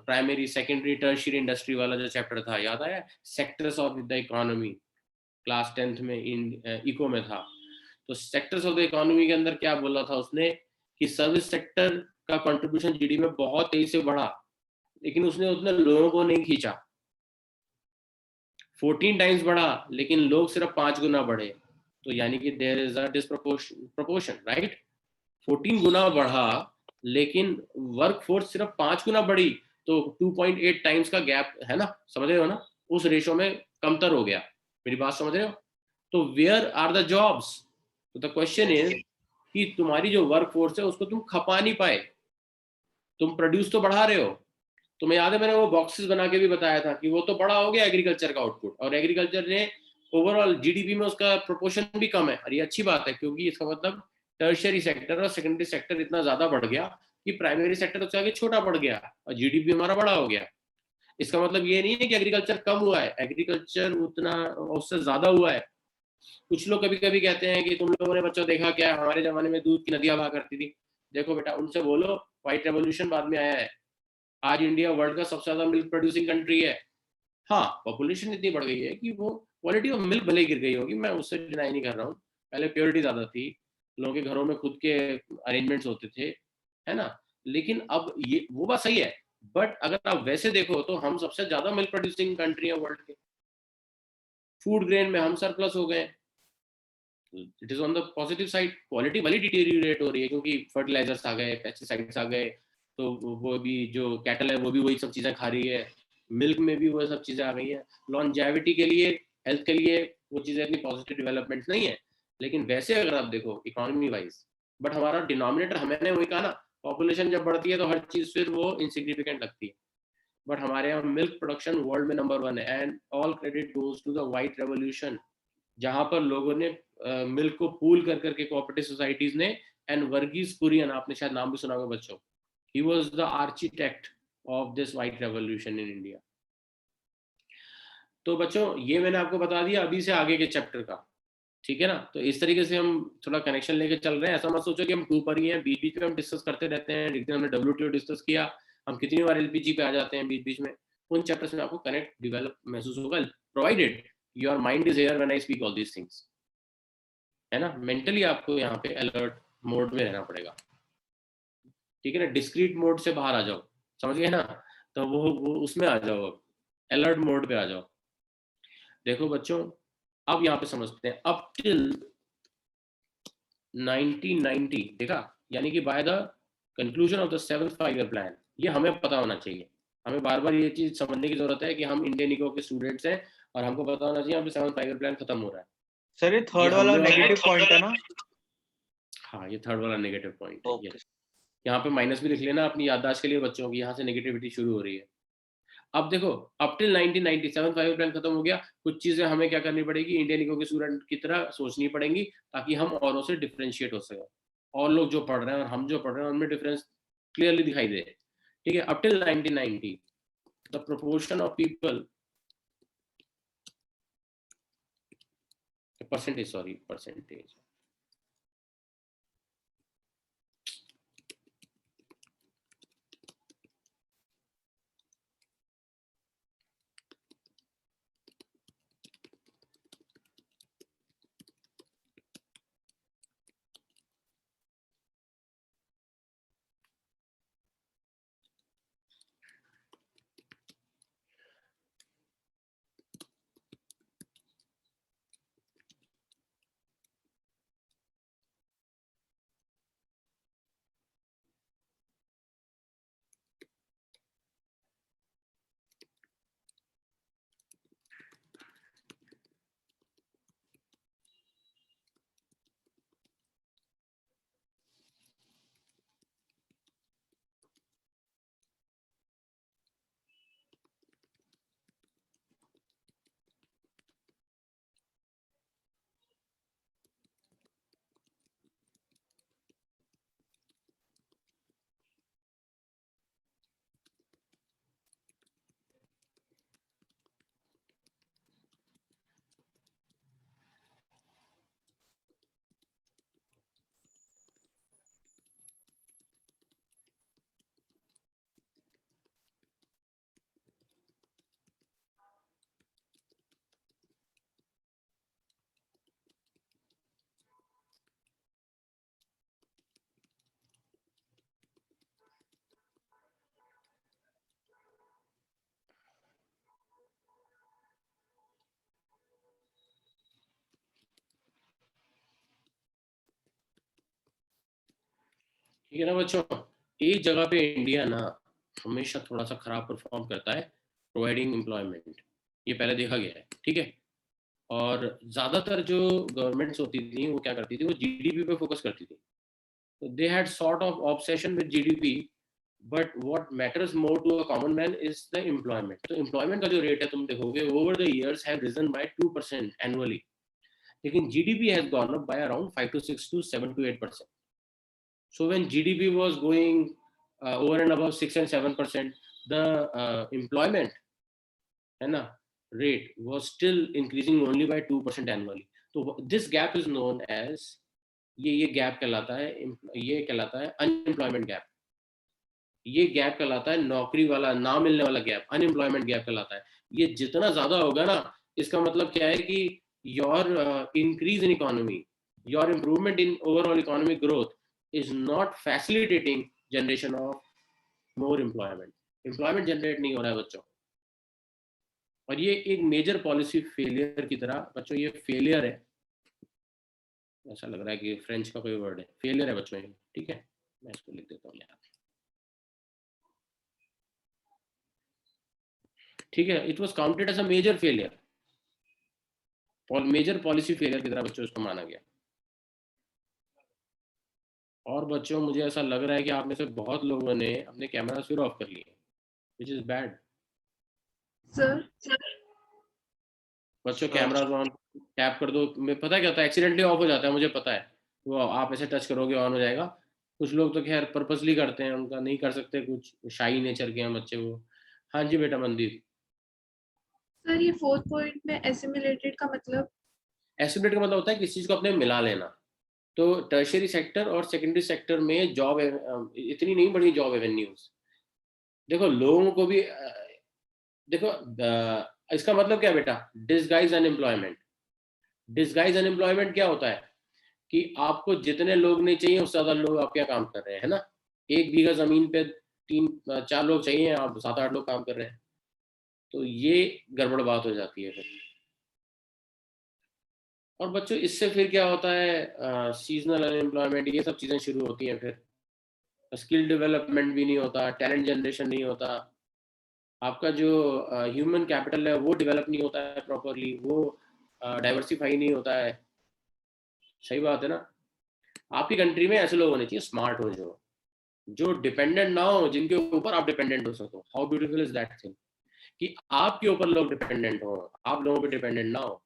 प्राइमरी सेकेंडरी टर्शियरी इंडस्ट्री वाला जो चैप्टर था, याद आया? Sectors of the economy, class 10th में इको में था। तो सेक्टर्स ऑफ द इकोनॉमी के अंदर क्या बोला था उसने कि सर्विस सेक्टर का कंट्रीब्यूशन जीडीपी में बहुत तेजी से बढ़ा, लेकिन उसने उतने लोगों को नहीं खींचा। 14 टाइम्स बढ़ा लेकिन लोग सिर्फ 5 गुना बढ़े, तो यानी कि देयर इज अ डिस्प्रपोर्शन, राइट? 14 गुना बढ़ा लेकिन वर्क फोर्स सिर्फ 5 गुना बढ़ी, तो 2.8 टाइम्स का गैप है ना, समझ रहे हो ना? उस रेशो में कमतर हो गया। मेरी बात समझ रहे हो? तो वेयर आर द जॉब्स? तो द क्वेश्चन इज कि तुम्हारी जो वर्क फोर्स है उसको तुम खपा नहीं पाए, तुम प्रोड्यूस तो बढ़ा रहे हो। तुम्हें याद है मैंने वो बॉक्सेस बना के भी बताया था कि वो तो बड़ा हो गया एग्रीकल्चर का आउटपुट, और एग्रीकल्चर ने ओवरऑल जीडीपी में उसका प्रोपोर्शन भी कम है। और ये अच्छी बात है, क्योंकि इसका मतलब टर्शियरी सेक्टर और सेकेंडरी सेक्टर इतना ज्यादा बढ़ गया कि प्राइमरी सेक्टर उससे आगे छोटा पड़ गया और जीडीपी हमारा बड़ा हो गया। इसका मतलब ये नहीं है कि एग्रीकल्चर कम हुआ है, एग्रीकल्चर उतना उससे ज्यादा हुआ है। कुछ लोग कभी कभी कहते हैं कि तुम लोगों ने बच्चों देखा क्या, हमारे जमाने में दूध की नदियां बहा करती थी। देखो बेटा, उनसे बोलो व्हाइट रेवोल्यूशन बाद में आया है, आज इंडिया वर्ल्ड का सबसे ज्यादा मिल्क प्रोड्यूसिंग कंट्री है। हाँ, पॉपुलेशन इतनी बढ़ गई है कि वो क्वालिटी ऑफ मिल्क भले गिर गई होगी, मैं उससे डिनाई नहीं कर रहा हूँ। पहले प्योरिटी ज्यादा थी, लोगों के घरों में खुद के अरेंजमेंट्स होते थे, है ना? लेकिन अब ये वो बात सही है, बट अगर आप वैसे देखो तो हम सबसे ज्यादा मिल्क प्रोड्यूसिंग कंट्री है वर्ल्ड के। फूड ग्रेन में हम सरप्लस हो गए। It is on the positive side. Quality भले डिटेरियोरेट हो रही है क्योंकि फर्टिलाइजर्स आ गए, पेस्टिसाइड्स आ गए, तो वो भी जो कैटल है वो भी वही सब चीजें खा रही है, मिल्क में भी वो सब चीजें आ गई हैं। लॉन्जेविटी के लिए, हेल्थ के लिए वो चीजें इतनी पॉजिटिव डेवलपमेंट नहीं है। लेकिन वैसे अगर आप देखो इकोनॉमी वाइज, बट हमारा डिनोमिनेटर, मैंने वही कहा ना, पॉपुलेशन जब बढ़ती है तो हर चीज फिर वो इनसिग्निफिकेंट लगती है। बट हमारे यहाँ मिल्क प्रोडक्शन वर्ल्ड में नंबर 1 है, and all credit goes to the white revolution, जहां पर लोगों ने मिल्क को पूल कर करके कोऑपरेटिव सोसाइटीज ने, एंड वर्गीज कुरियन, आपने शायद नाम भी सुना होगा बच्चों, he was the architect of this white revolution in India. तो बच्चों ये मैंने आपको बता दिया अभी से आगे के चैप्टर का, ठीक है ना। तो इस तरीके से हम थोड़ा कनेक्शन लेके चल रहे हैं, ऐसा मत सोचो कि हम 2 पर ही हैं, बीच बीच में हम डिस्कस करते रहते हैं। एक दिन हमने WTO डिस्कस किया, हम कितनी बार LPG पे आ जाते हैं बीच बीच में, उन चैप्टर्स में आपको कनेक्ट डेवलप महसूस होगा, provided your mind is here when I speak all these things, है ना। मेंटली आपको यहाँ पे अलर्ट मोड में रहना पड़ेगा, ठीक है ना। डिस्क्रीट मोड से बाहर आ जाओ, समझ गए ना, तो वो उसमें आ जाओ, अलर्ट मोड पे आ जाओ। देखो बच्चों अब यहाँ पे समझते हैं, अप टिल 1990 देखा, यानी कि by the conclusion of the 7th five year plan, ये हमें पता होना चाहिए, हमें बार बार ये चीज समझने की जरूरत है कि हम इंडियन इको के स्टूडेंट्स हैं और हमको पता होना चाहिए यहाँ पे 7th फाइव ईयर प्लान खत्म हो रहा है। सर ये थर्ड वाला हमने- नेगेटिव पॉइंट है ना? हाँ ये थर्ड वाला नेगेटिव पॉइंट है। ओके। yes. यहाँ पे माइनस भी लिख लेना अपनी याददाश्त के लिए बच्चों की, यहाँ से नेगेटिविटी शुरू हो रही है। अब देखो up till 1990 7th five year plan खत्म हो गया, कुछ चीजें हमें क्या करनी पड़ेगी, इंडियन इको के स्टूडेंट की तरह सोचनी पड़ेंगी, ताकि हम औरों से डिफरेंशिएट हो सके, और लोग जो पढ़ रहे हैं और हम जो पढ़ रहे हैं उनमें डिफरेंस क्लियरली दिखाई दे, ठीक है। Up till 1990 the proportion of people percentage ठीक है ना बच्चों। एक जगह पे इंडिया ना हमेशा थोड़ा सा खराब परफॉर्म करता है, प्रोवाइडिंग एम्प्लॉयमेंट, ये पहले देखा गया है, ठीक है। और ज्यादातर जो गवर्नमेंट्स होती थी वो क्या करती थी, वो GDP पे फोकस करती थी, तो they had sort of obsession with GDP, but what matters more to a common man is the employment. तो एम्प्लॉयमेंट का जो रेट है तुम देखोगे over the years have risen by 2% annually, लेकिन GDP has gone up by around 5 to 6 to 7 to 8%. So when GDP was going over and above 6 and 7%, the employment है ना rate was still increasing only by 2% annually. तो this gap is known as ये gap कहलाता है, ये कहलाता है unemployment gap. ये गैप कहलाता है नौकरी वाला ना मिलने वाला गैप, अनएम्प्लॉयमेंट गैप कहलाता है। ये जितना ज्यादा होगा ना, इसका मतलब क्या है कि your increase in economy, your improvement in overall economic growth is not facilitating generation of more employment. Employment generate नहीं हो रहा है बच्चों, और ये एक मेजर पॉलिसी फेलियर की तरह बच्चों, ये फेलियर है, ऐसा लग रहा है कि फ्रेंच का कोई वर्ड है, फेलियर है बच्चों ये, ठीक है। मैं इसको लिख देता हूँ यहाँ, ठीक है। It was counted as a major failure, और मेजर पॉलिसी फेलियर की तरह बच्चों इसको माना गया। और बच्चों मुझे ऐसा लग रहा है कि आप में से बहुत लोगों ने अपने कैमरा फिर ऑफ कर लिए, विच इज बैड। सर बच्चों कैमरा ऑन टैप कर दो, मैं पता क्या होता है एक्सीडेंटली ऑफ हो जाता है, मुझे पता है, वो आप ऐसे टच करोगे ऑन हो जाएगा। कुछ लोग तो खैर पर्पसली करते हैं, उनका नहीं कर सकते, कुछ शाई नेचर के हैं बच्चे वो। हाँ जी बेटा मंदिर। सर ये 4th पॉइंट में एसिमिलेटेड का मतलब? एसिमिलेट का मतलब होता है किसी चीज को अपने मिला लेना। तो टर्शियरी सेक्टर और सेकेंडरी सेक्टर में जॉब इतनी नहीं बड़ी जॉब एवेन्यूज। देखो लोगों को भी देखो इसका मतलब क्या बेटा, डिसगाइज अनएम्प्लॉयमेंट। डिसगाइज अनएम्प्लॉयमेंट क्या होता है कि आपको जितने लोग नहीं चाहिए उससे ज्यादा लोग आपके यहाँ काम कर रहे हैं, है ना। 1 बीघा जमीन पे 3-4 लोग चाहिए, आप 7-8 लोग काम कर रहे हैं, तो ये गड़बड़ बात हो जाती है फिर। और बच्चों इससे फिर क्या होता है, सीजनल अनएम्प्लॉयमेंट, ये सब चीजें शुरू होती हैं, फिर स्किल डेवलपमेंट भी नहीं होता, टैलेंट जनरेशन नहीं होता, आपका जो ह्यूमन कैपिटल है वो डेवलप नहीं होता है प्रॉपरली, वो डाइवर्सिफाई नहीं होता है। सही बात है ना। आपकी कंट्री में ऐसे लोग होने चाहिए स्मार्ट हो, जो डिपेंडेंट ना हो, जिनके ऊपर आप डिपेंडेंट हो सको। How beautiful is that thing कि आपके ऊपर लोग डिपेंडेंट हो, आप लोगों पे डिपेंडेंट ना हो।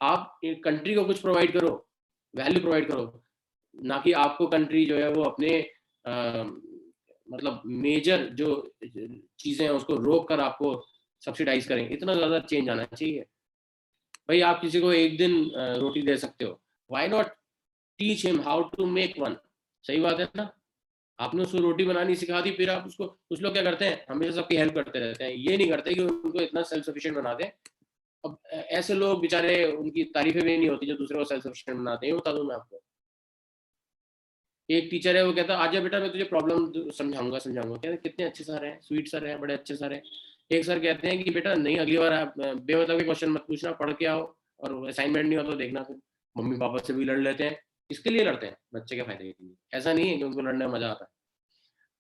आप कंट्री को कुछ प्रोवाइड करो, वैल्यू प्रोवाइड करो, ना कि आपको कंट्री जो है वो अपने मतलब मेजर जो चीजें हैं उसको रोक कर आपको सब्सिडाइज करें। इतना ज्यादा चेंज आना चाहिए। भाई आप किसी को एक दिन रोटी दे सकते हो, why not teach him how to make one. सही बात है ना। आपने उसको रोटी बनानी सिखा दी, फिर आप उसको, कुछ लोग क्या करते हैं हमेशा सबकी हेल्प करते रहते हैं, ये नहीं करते कि उनको इतना सेल्फ सफिशिएंट बना दें। अब ऐसे लोग बेचारे, उनकी तारीफें भी नहीं होती जो दूसरे को सेल्फ सफिशिएंट बनाते हैं। बता दूं मैं आपको, एक टीचर है वो कहता आजा बेटा मैं तुझे प्रॉब्लम समझाऊंगा कहते कितने अच्छे सर हैं, स्वीट सर हैं, बड़े अच्छे सर हैं। एक सर कहते हैं कि बेटा नहीं, अगली बार आप बेमतलब के क्वेश्चन मत पूछना, पढ़ के आओ, और असाइनमेंट नहीं हो तो देखना। फिर मम्मी पापा से भी लड़ लेते हैं। किसके लिए लड़ते हैं? बच्चे के फायदे के लिए। ऐसा नहीं है कि उनको लड़ने में मजा आता है।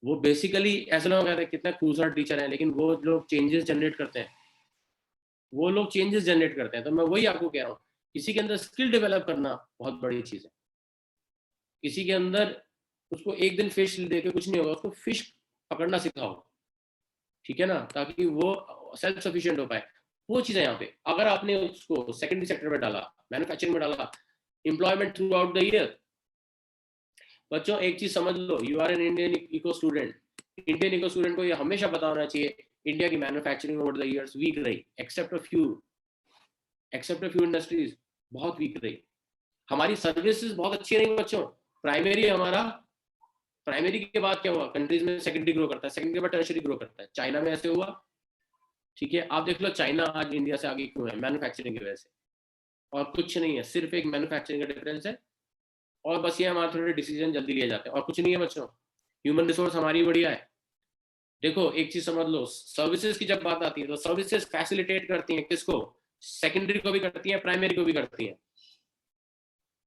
वो बेसिकली ऐसे लोग कहते हैं कितना खूबसूरत टीचर है, लेकिन वो लोग चेंजेस जनरेट करते हैं, वो लोग चेंजेस जनरेट करते हैं। तो मैं वही आपको कह रहा हूँ, किसी के अंदर स्किल डेवलप करना बहुत बड़ी चीज है। किसी के अंदर, उसको एक दिन फिश देके कुछ नहीं होगा, उसको फिश पकड़ना सिखाओ, ठीक है ना, ताकि वो सेल्फ सफिशिएंट हो पाए। वो चीजें यहाँ पे अगर आपने उसको सेकेंडरी सेक्टर में डाला, मैन्युफैक्चरिंग में डाला, employment throughout the year. बच्चों एक चीज समझ लो, you are an Indian eco student. Indian eco student को ये हमेशा पता होना चाहिए, इंडिया की manufacturing over the years weak रही, एक्सेप्ट अ फ्यू इंडस्ट्रीज बहुत वीक रही। हमारी सर्विसेज बहुत अच्छी रही बच्चों। प्राइमरी के बाद क्या हुआ, कंट्रीज में सेकेंडरी ग्रो करता है, सेकेंडरी के बाद टर्शियरी ग्रो करता है। चाइना में ऐसे हुआ, ठीक है। आप देख लो चाइना आज इंडिया से आगे क्यों है, मैन्युफैक्चरिंग की वजह से। और कुछ नहीं है, सिर्फ एक मैन्युफैक्चरिंग का डिफरेंस है। और बस ये हमारे थोड़े डिसीजन जल्दी लिए जाते हैं, और कुछ नहीं है बच्चों। ह्यूमन रिसोर्स हमारी बढ़िया है। देखो एक चीज समझ लो, सर्विसेज की जब बात आती है तो सर्विसेज फैसिलिटेट करती हैं किसको, सेकेंडरी को भी करती हैं, प्राइमरी को भी करती हैं।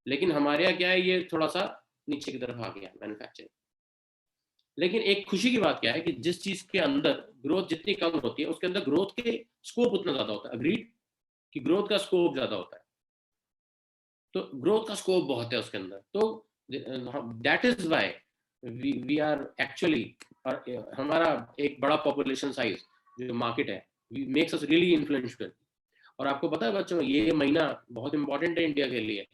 लेकिन हमारे यहाँ क्या है, ये थोड़ा सा नीचे की तरफ आ गया मैन्युफैक्चरिंग। लेकिन एक खुशी की बात क्या है कि जिस चीज के अंदर ग्रोथ जितनी कम होती है, उसके अंदर ग्रोथ के स्कोप उतना ज्यादा होता है। अग्रीड कि ग्रोथ का स्कोप ज्यादा होता है, तो ग्रोथ का स्कोप बहुत है उसके अंदर। तो that is why we are actually, हमारा एक बड़ा पॉपुलेशन साइज जो मार्केट है मेक्स अस रियली इन्फ्लुएंशियल। और आपको पता है बच्चों, ये महीना बहुत इंपॉर्टेंट है इंडिया के लिए।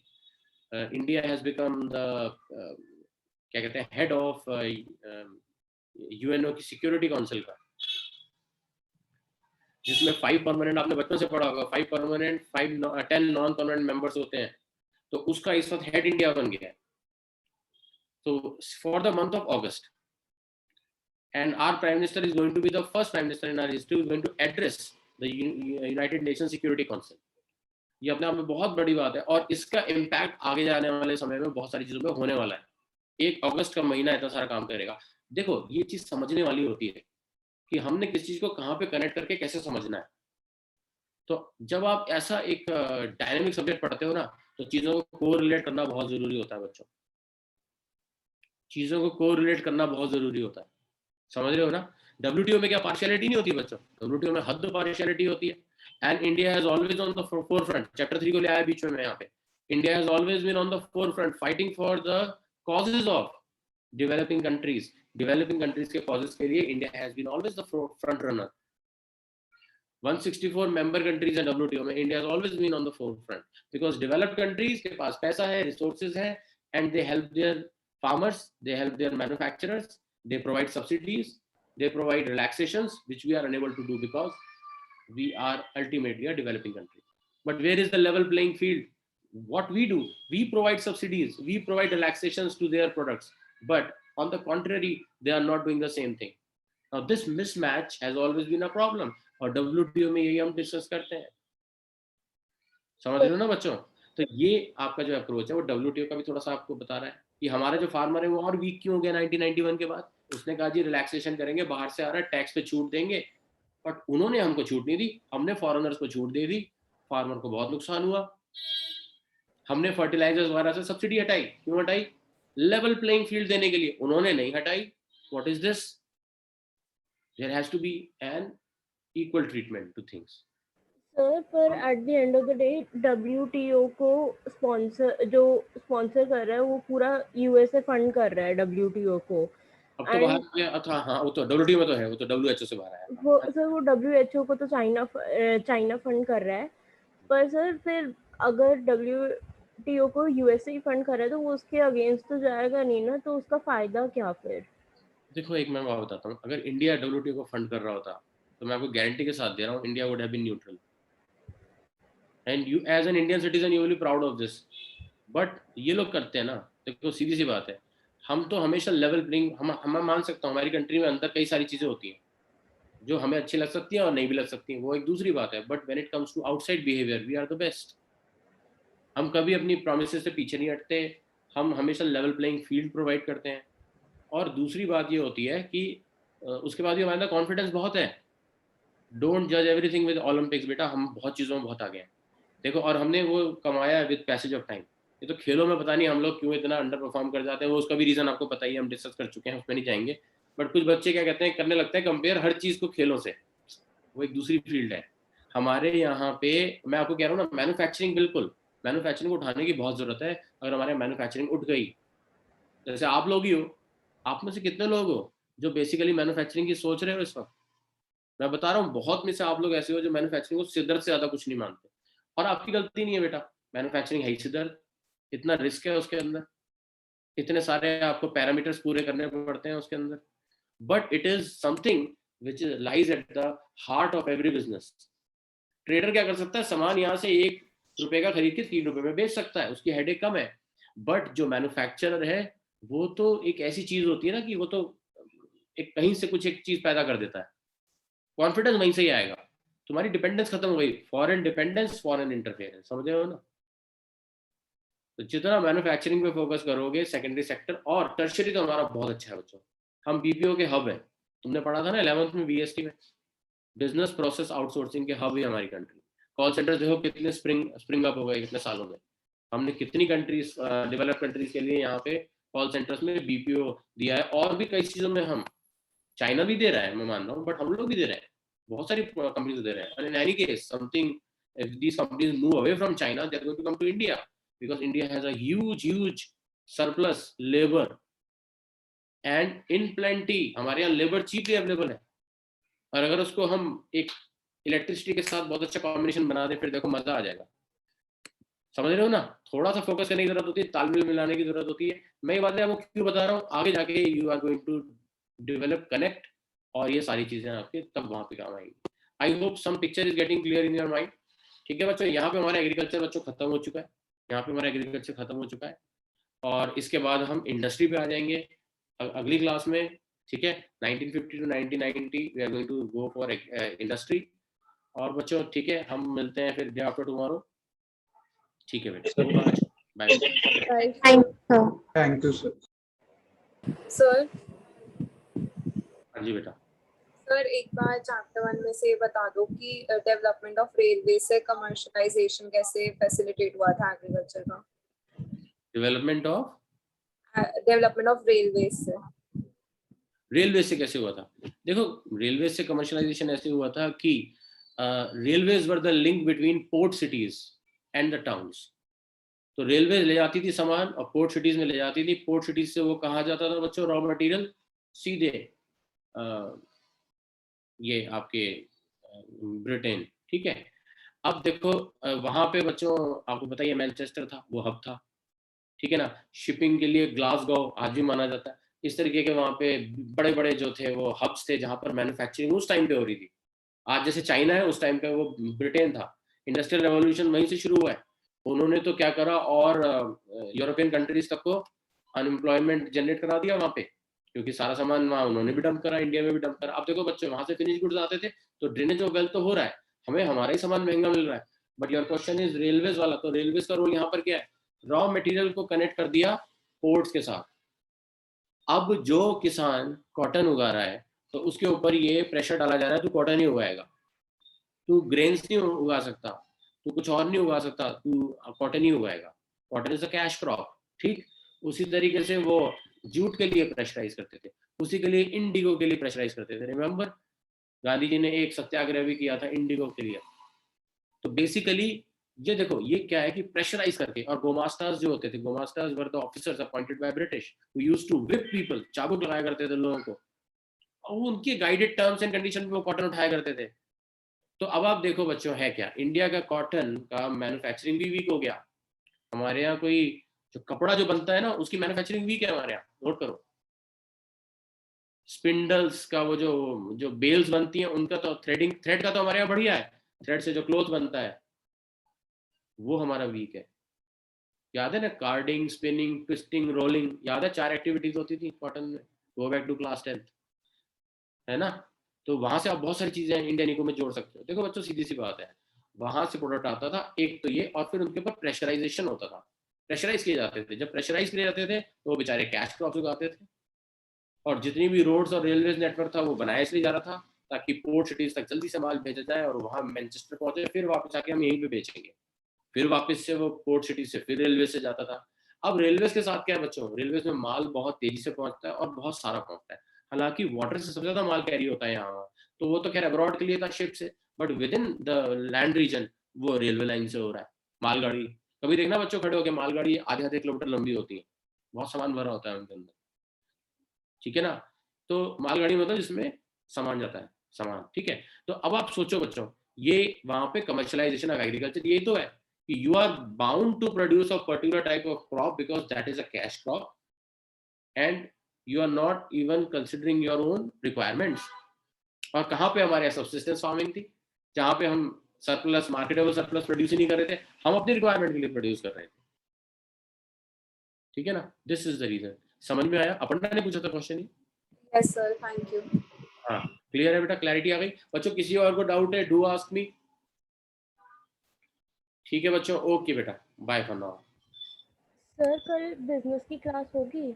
इंडिया हैज बिकम द क्या कहते हैं हेड ऑफ यूएनओ की सिक्योरिटी काउंसिल का, जिसमें 5 परमानेंट, आपने बच्चों से पढ़ा होगा, 5 परमानेंट 10 नॉन परमानेंट मेंबर्स होते हैं। तो उसका इस वक्त हेड इंडिया बन गया है। तो for the month of August, and our prime minister is going to be the first prime minister in our history who is going to address the United Nations Security Council. ये अपने आप में बहुत बड़ी बात है, और इसका इम्पैक्ट आगे जाने वाले समय में बहुत सारी चीजों पे होने वाला है। 1 अगस्त का महीना इतना सारा काम करेगा। देखो ये चीज समझने वाली होती है कि हमने किस चीज को कहाँ पे कनेक्ट करके कैसे समझना है। तो जब आप ऐसा एक डायनेमिक सब्जेक्ट पढ़ते हो ना, तो चीजों को कोरिलेट करना बहुत जरूरी होता है बच्चों। चीजों को कोरिलेट करना बहुत जरूरी होता है, समझ रहे हो ना। WTO में क्या पार्शियलिटी नहीं होती बच्चों, WTO में हद पार्शियलिटी होती है। And India has always on the forefront, chapter 3 को ले आया बीच में यहाँ पे। India has always been on the forefront fighting for the causes of developing countries. डेवलपिंग कंट्रीज के कॉजेज के लिए India has been always the front runner. 164 member countries हैं WTO में, India has always been on the forefront because developed countries के पास पैसा है, resources है, and they help their farmers, they help their manufacturers, they provide subsidies, they provide relaxations which we are unable to do because we are ultimately a developing country. But where is the level playing field? What we do, we provide subsidies, we provide relaxations to their products, but on the contrary, they are not doing the same thing. Now this mismatch has always been a problem, और WTO में यही हम discuss करते हैं, समझ रहे हो ना बच्चों? तो ये आपका जो अप्रोच है वो WTO का भी थोड़ा सा आपको बता रहा है कि हमारे जो फार्मर है वो और वीक क्यों हो गया 1991 के बाद। उसने कहा जी रिलैक्सेशन करेंगे, बाहर से आ रहा है, टैक्स पे छूट देंगे, बट उन्होंने हमको छूट नहीं दी, हमने फॉरेनर्स को छूट दे दी, फार्मर को बहुत नुकसान हुआ। हमने फर्टिलाइजर्स वगैरह से सब्सिडी हटाई, क्यों हटाई? लेवल प्लेइंग फील्ड देने के लिए, उन्होंने नहीं हटाई। What is this? There has to be an equal treatment to things. Sir पर at the end of the day WTO को स्पॉन्सर कर रहा है वो पूरा USA फंड कर रहा है WTO को। अब तो बाहर गया, अच्छा हाँ वो तो WTO में तो है, वो तो WHO से बाहर है। वो सर वो WHO को तो चाइना फंड कर रहा है, पर सर फिर अगर WTO को USA फंड कर रहा है तो वो उसके अगेंस्ट तो जाएगा नहीं ना, तो उसका फायदा क्या फिर? देखो एक मैं बात बताता हूँ, अगर इंडिया WTO को फंड कर रहा होता तो मैं आपको गारंटी के साथ दे रहा हूँ India would have been neutral and you as an Indian citizen you will be proud of this. But ये लोग करते हैं ना, देखो सीधी सी बात है, हम तो हमेशा लेवल प्लेइंग, हम मान सकता हूँ हमारी कंट्री में अंदर कई सारी चीज़ें होती हैं जो हमें अच्छी लग सकती हैं और नहीं भी लग सकती हैं, वो एक दूसरी बात है। But when it comes to outside behaviour we are the best. हम कभी अपनी प्रोमिसेस से पीछे नहीं हटते, हम हमेशा लेवल प्लेइंग फील्ड प्रोवाइड करते हैं। और दूसरी बात ये होती है कि उसके बाद भी हमारे अंदर कॉन्फिडेंस बहुत है। डोंट जज एवरीथिंग विद ओलंपिक्स बेटा, हम बहुत चीज़ों में बहुत आगे हैं देखो, और हमने वो कमाया है विद पैसेज ऑफ टाइम। ये तो खेलों में पता नहीं हम लोग क्यों इतना अंडर परफॉर्म कर जाते हैं, वो उसका भी रीज़न आपको पता ही है, हम डिस्कस कर चुके हैं, उसमें नहीं जाएंगे। बट कुछ बच्चे क्या कहते हैं, करने लगता है कंपेयर हर चीज़ को खेलों से, वो एक दूसरी फील्ड है। हमारे यहाँ पे मैं आपको कह रहा हूँ ना, मैन्युफैक्चरिंग, बिल्कुल मैन्युफैक्चरिंग को उठाने की बहुत ज़रूरत है। अगर हमारे मैन्युफैक्चरिंग उठ गई, जैसे आप लोग ही हो, आप में से कितने लोग हो जो बेसिकली मैन्युफैक्चरिंग की सोच रहे हो इस वक्त? मैं बता रहा हूँ बहुत में से आप लोग ऐसे हो जो मैन्युफैक्चरिंग को सिरदर्द से ज़्यादा कुछ नहीं मानते, और आपकी गलती नहीं है बेटा, मैन्युफैक्चरिंग है ही सिरदर्द, इतना रिस्क है उसके अंदर, इतने सारे आपको पैरामीटर्स पूरे करने पड़ते हैं उसके अंदर, but it is something which lies at the heart of every business. Trader क्या कर सकता है, सामान यहाँ से ₹1 का खरीद के ₹3 में बेच सकता है, उसकी हेडेक कम है। बट जो मैन्युफैक्चरर है वो तो एक ऐसी चीज होती है ना कि वो तो एक कहीं से कुछ एक चीज पैदा कर देता है, कॉन्फिडेंस वहीं से ही आएगा, तुम्हारी डिपेंडेंस खत्म हो गई, फॉरेन डिपेंडेंस, फॉरेन इंटरफेरेंस, समझ रहे हो ना? तो जितना मैन्युफैक्चरिंग पे फोकस करोगे, सेकेंडरी सेक्टर और टर्शियरी तो हमारा बहुत अच्छा है बच्चों। हम BPO के हब है, तुमने पढ़ा था ना 11th में BST में, बिजनेस प्रोसेस आउटसोर्सिंग के हब है हमारी कंट्री। कॉल सेंटर देखो कितने स्प्रिंग अप हो गए कितने सालों में, हमने कितनी कंट्रीज, डेवलप कंट्रीज के लिए यहाँ पे कॉल सेंटर्स में BPO दिया है, और भी कई चीजों में हम, चाइना भी दे रहा है मैं मान रहा हूँ, बट हम लोग भी दे रहे हैं, बहुत सारी कंपनीज दे रहे हैं। And in any case, something, if these companies move away from China, they're going to come to India because India has a huge surplus labor and in plenty, हमारे यहाँ लेबर चीपली अवेलेबल है, और अगर उसको हम एक electricity के साथ बहुत अच्छा कॉम्बिनेशन बना दें, फिर देखो मजा आ जाएगा। समझ रहे हो ना? थोड़ा सा फोकस करने की जरूरत होती है, तालमेल मिलाने की जरूरत होती है। मैं ये बातें आपको क्यों बता रहा हूँ, आगे जाके you are going to develop connect, और ये सारी चीजें आपके तब वहां पे काम आएंगी। I hope some picture is getting clear in your mind. ठीक है बच्चों, यहाँ पे हमारा एग्रीकल्चर बच्चों खत्म हो चुका है, यहाँ पे हमारा एग्रीकल्चर खत्म हो चुका है, और इसके बाद हम इंडस्ट्री पे आ जाएंगे अगली क्लास में। ठीक है, 1950 to 1990 we are going to go for industry. और बच्चों ठीक है, हम मिलते हैं फिर डे आफ्टर टुमारो। ठीक है बेटा, bye. Thank you, sir. Sir हाँ जी बेटा। सर एक बार चैप्टर 1 में से बता दो कि डेवलपमेंट ऑफ रेलवे से कमर्शियलाइजेशन कैसे फैसिलिटेट हुआ था एग्रीकल्चर का। डेवलपमेंट ऑफ रेलवे से, रेलवे से कैसे हुआ था? देखो रेलवे से कमर्शियलाइजेशन ऐसे हुआ था कि railways were the link between port cities and the towns. तो रेलवे ले जाती थी सामान और पोर्ट सिटीज में ले जाती थी, पोर्ट सिटीज से वो कहाँ जाता था बच्चों, रॉ मटेरियल सीधे ये आपके ब्रिटेन, ठीक है। अब देखो वहां पे बच्चों आपको पता ही है मैनचेस्टर था, वो हब था, ठीक है ना। शिपिंग के लिए ग्लासगो आज भी माना जाता है। इस तरीके के वहाँ पे बड़े बड़े जो थे वो हब्स थे जहाँ पर मैन्युफैक्चरिंग उस टाइम पे हो रही थी। आज जैसे चाइना है, उस टाइम पे वो ब्रिटेन था। इंडस्ट्रियल रेवोल्यूशन वहीं से शुरू हुआ है। उन्होंने तो क्या करा, और यूरोपियन कंट्रीज तक को अनएम्प्लॉयमेंट जनरेट करा दिया वहाँ पे, क्योंकि सारा सामान वहाँ उन्होंने भी डंप करा, इंडिया में भी डंप करा। अब देखो बच्चों, वहाँ से फिनिश गुड्स आते थे, तो ड्रेनेज ऑफ वेल्थ तो हो रहा है, हमें हमारा ही सामान महंगा मिल रहा है। But your question is railways वाला, तो रेलवेज का रोल यहाँ पर क्या है, रॉ मटेरियल को कनेक्ट कर दिया पोर्ट्स के साथ। अब जो किसान कॉटन उगा रहा है तो उसके ऊपर ये प्रेशर डाला जा रहा है, तू कॉटन ही उगाएगा, तू ग्रेन्स नहीं उगा सकता, तू कुछ और नहीं उगा सकता, तू कॉटन ही उगाएगा। Cotton is a cash crop, ठीक। उसी तरीके से वो जूट के लिए प्रेशराइज करते थे, उसी के लिए इंडिगो के लिए प्रेशराइज करते थे। रिमेंबर गांधी जी ने एक सत्याग्रह भी किया था इंडिगो के लिए। तो बेसिकली ये देखो, ये क्या है कि प्रेशराइज करके। और गोमास्टर्स जो होते थे, गोमास्टर्स were the officers appointed by British who used to whip people, चाबुक लगाया करते थे लोगों को, और उनके गाइडेड टर्म्स एंड कंडीशन पे वो कॉटन उठाया करते थे। तो अब आप देखो बच्चों, है क्या, इंडिया का कॉटन का मैन्युफैक्चरिंग भी वीक हो गया। हमारे यहाँ कोई जो कपड़ा जो बनता है ना, उसकी मैन्युफैक्चरिंग वीक है हमारे यहाँ, नोट करो। स्पिंडल्स का वो जो बेल्स बनती हैं उनका तो थ्रेड का तो हमारे यहाँ बढ़िया है, थ्रेड से जो क्लोथ बनता है वो हमारा वीक है। याद है ना, कार्डिंग, स्पिनिंग, ट्विस्टिंग, रोलिंग, याद है 4 एक्टिविटीज होती थी कॉटन में। Go back to class 10th, है ना। तो वहां से आप बहुत सारी चीजें इंडियन इको में जोड़ सकते हो। देखो बच्चों, सीधी सी बात है, वहां से प्रोडक्ट आता था एक तो ये, और फिर उनके ऊपर प्रेशराइजेशन होता था, प्रेशराइज किए जाते थे। जब प्रेशराइज किए जाते थे तो वो बेचारे कैश क्रॉप्स उगाते थे, और जितनी भी रोड्स और रेलवे नेटवर्क था वो बनाया इसलिए जा रहा था ताकि पोर्ट सिटीज तक जल्दी से माल भेजा जाए और वहां मैनचेस्टर पहुंचे, फिर वापस आके हम यहीं पे बेचेंगे। फिर वापस से वो पोर्ट सिटी से फिर रेलवे से जाता था। अब रेलवे के साथ क्या है बच्चों, रेलवे में माल बहुत तेजी से पहुंचता है और बहुत सारा पहुंचता है। हालांकि वाटर से सबसे ज्यादा माल कैरी होता है यहाँ, तो वो तो खैर अब्रॉड के लिए था शिप से, but within the land region वो रेलवे लाइन से हो रहा है। मालगाड़ी कभी देखना बच्चों, खड़े होकर, मालगाड़ी आधे आधे किलोमीटर लंबी होती है, बहुत सामान भरा होता है उनके अंदर, ठीक है ना। तो मालगाड़ी मतलब जिसमें सामान जाता है, सामान, ठीक है। तो अब आप सोचो बच्चों, ये वहां पे कमर्शलाइजेशन ऑफ एग्रीकल्चर ये तो है कि you are bound to produce a particular type of crop because that is a cash crop and you are not even considering your own requirements. और कहाँ पे हमारे यहाँ सब्सिस्टेंस फार्मिंग थी, जहाँ पे हम सरप्लस, मार्केटेबल सरप्लस प्रोड्यूस ही नहीं कर रहे थे, हम अपनी रिक्वायरमेंट के लिए प्रोड्यूस कर रहे थे, ठीक है ना। This is the reason. समझ में आया? अपर्णा ने पूछा था question. Yes, sir. Thank you. हाँ, क्लियर है बेटा, क्लैरिटी आ गई बच्चों? किसी और को डाउट है, डू आस्क मी। ठीक है बच्चों, ओके बेटा, बाय फॉर नाउ। सर कल बिजनेस की क्लास होगी?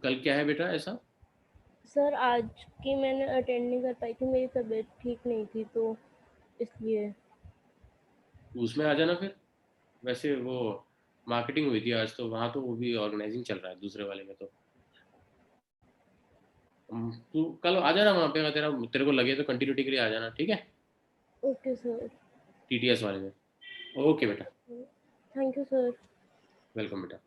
कल क्या है बेटा ऐसा? सर आज की मैंने अटेंड नहीं कर पाई थी, मेरी तबीयत ठीक नहीं थी तो इसलिए। उसमें आ जाना फिर। वैसे वो मार्केटिंग हुई थी आज, तो वहाँ तो वो भी ऑर्गेनाइजिंग चल रहा है दूसरे वाले में। तो तू कल आ जाना वहाँ पे, अगर तेरे को लगे तो कंटिन्यूटी के लिए आ जाना, ठीक है, ओके सर। टीटीएस वाले में। ओके बेटा, थैंक यू सर। वेलकम बेटा।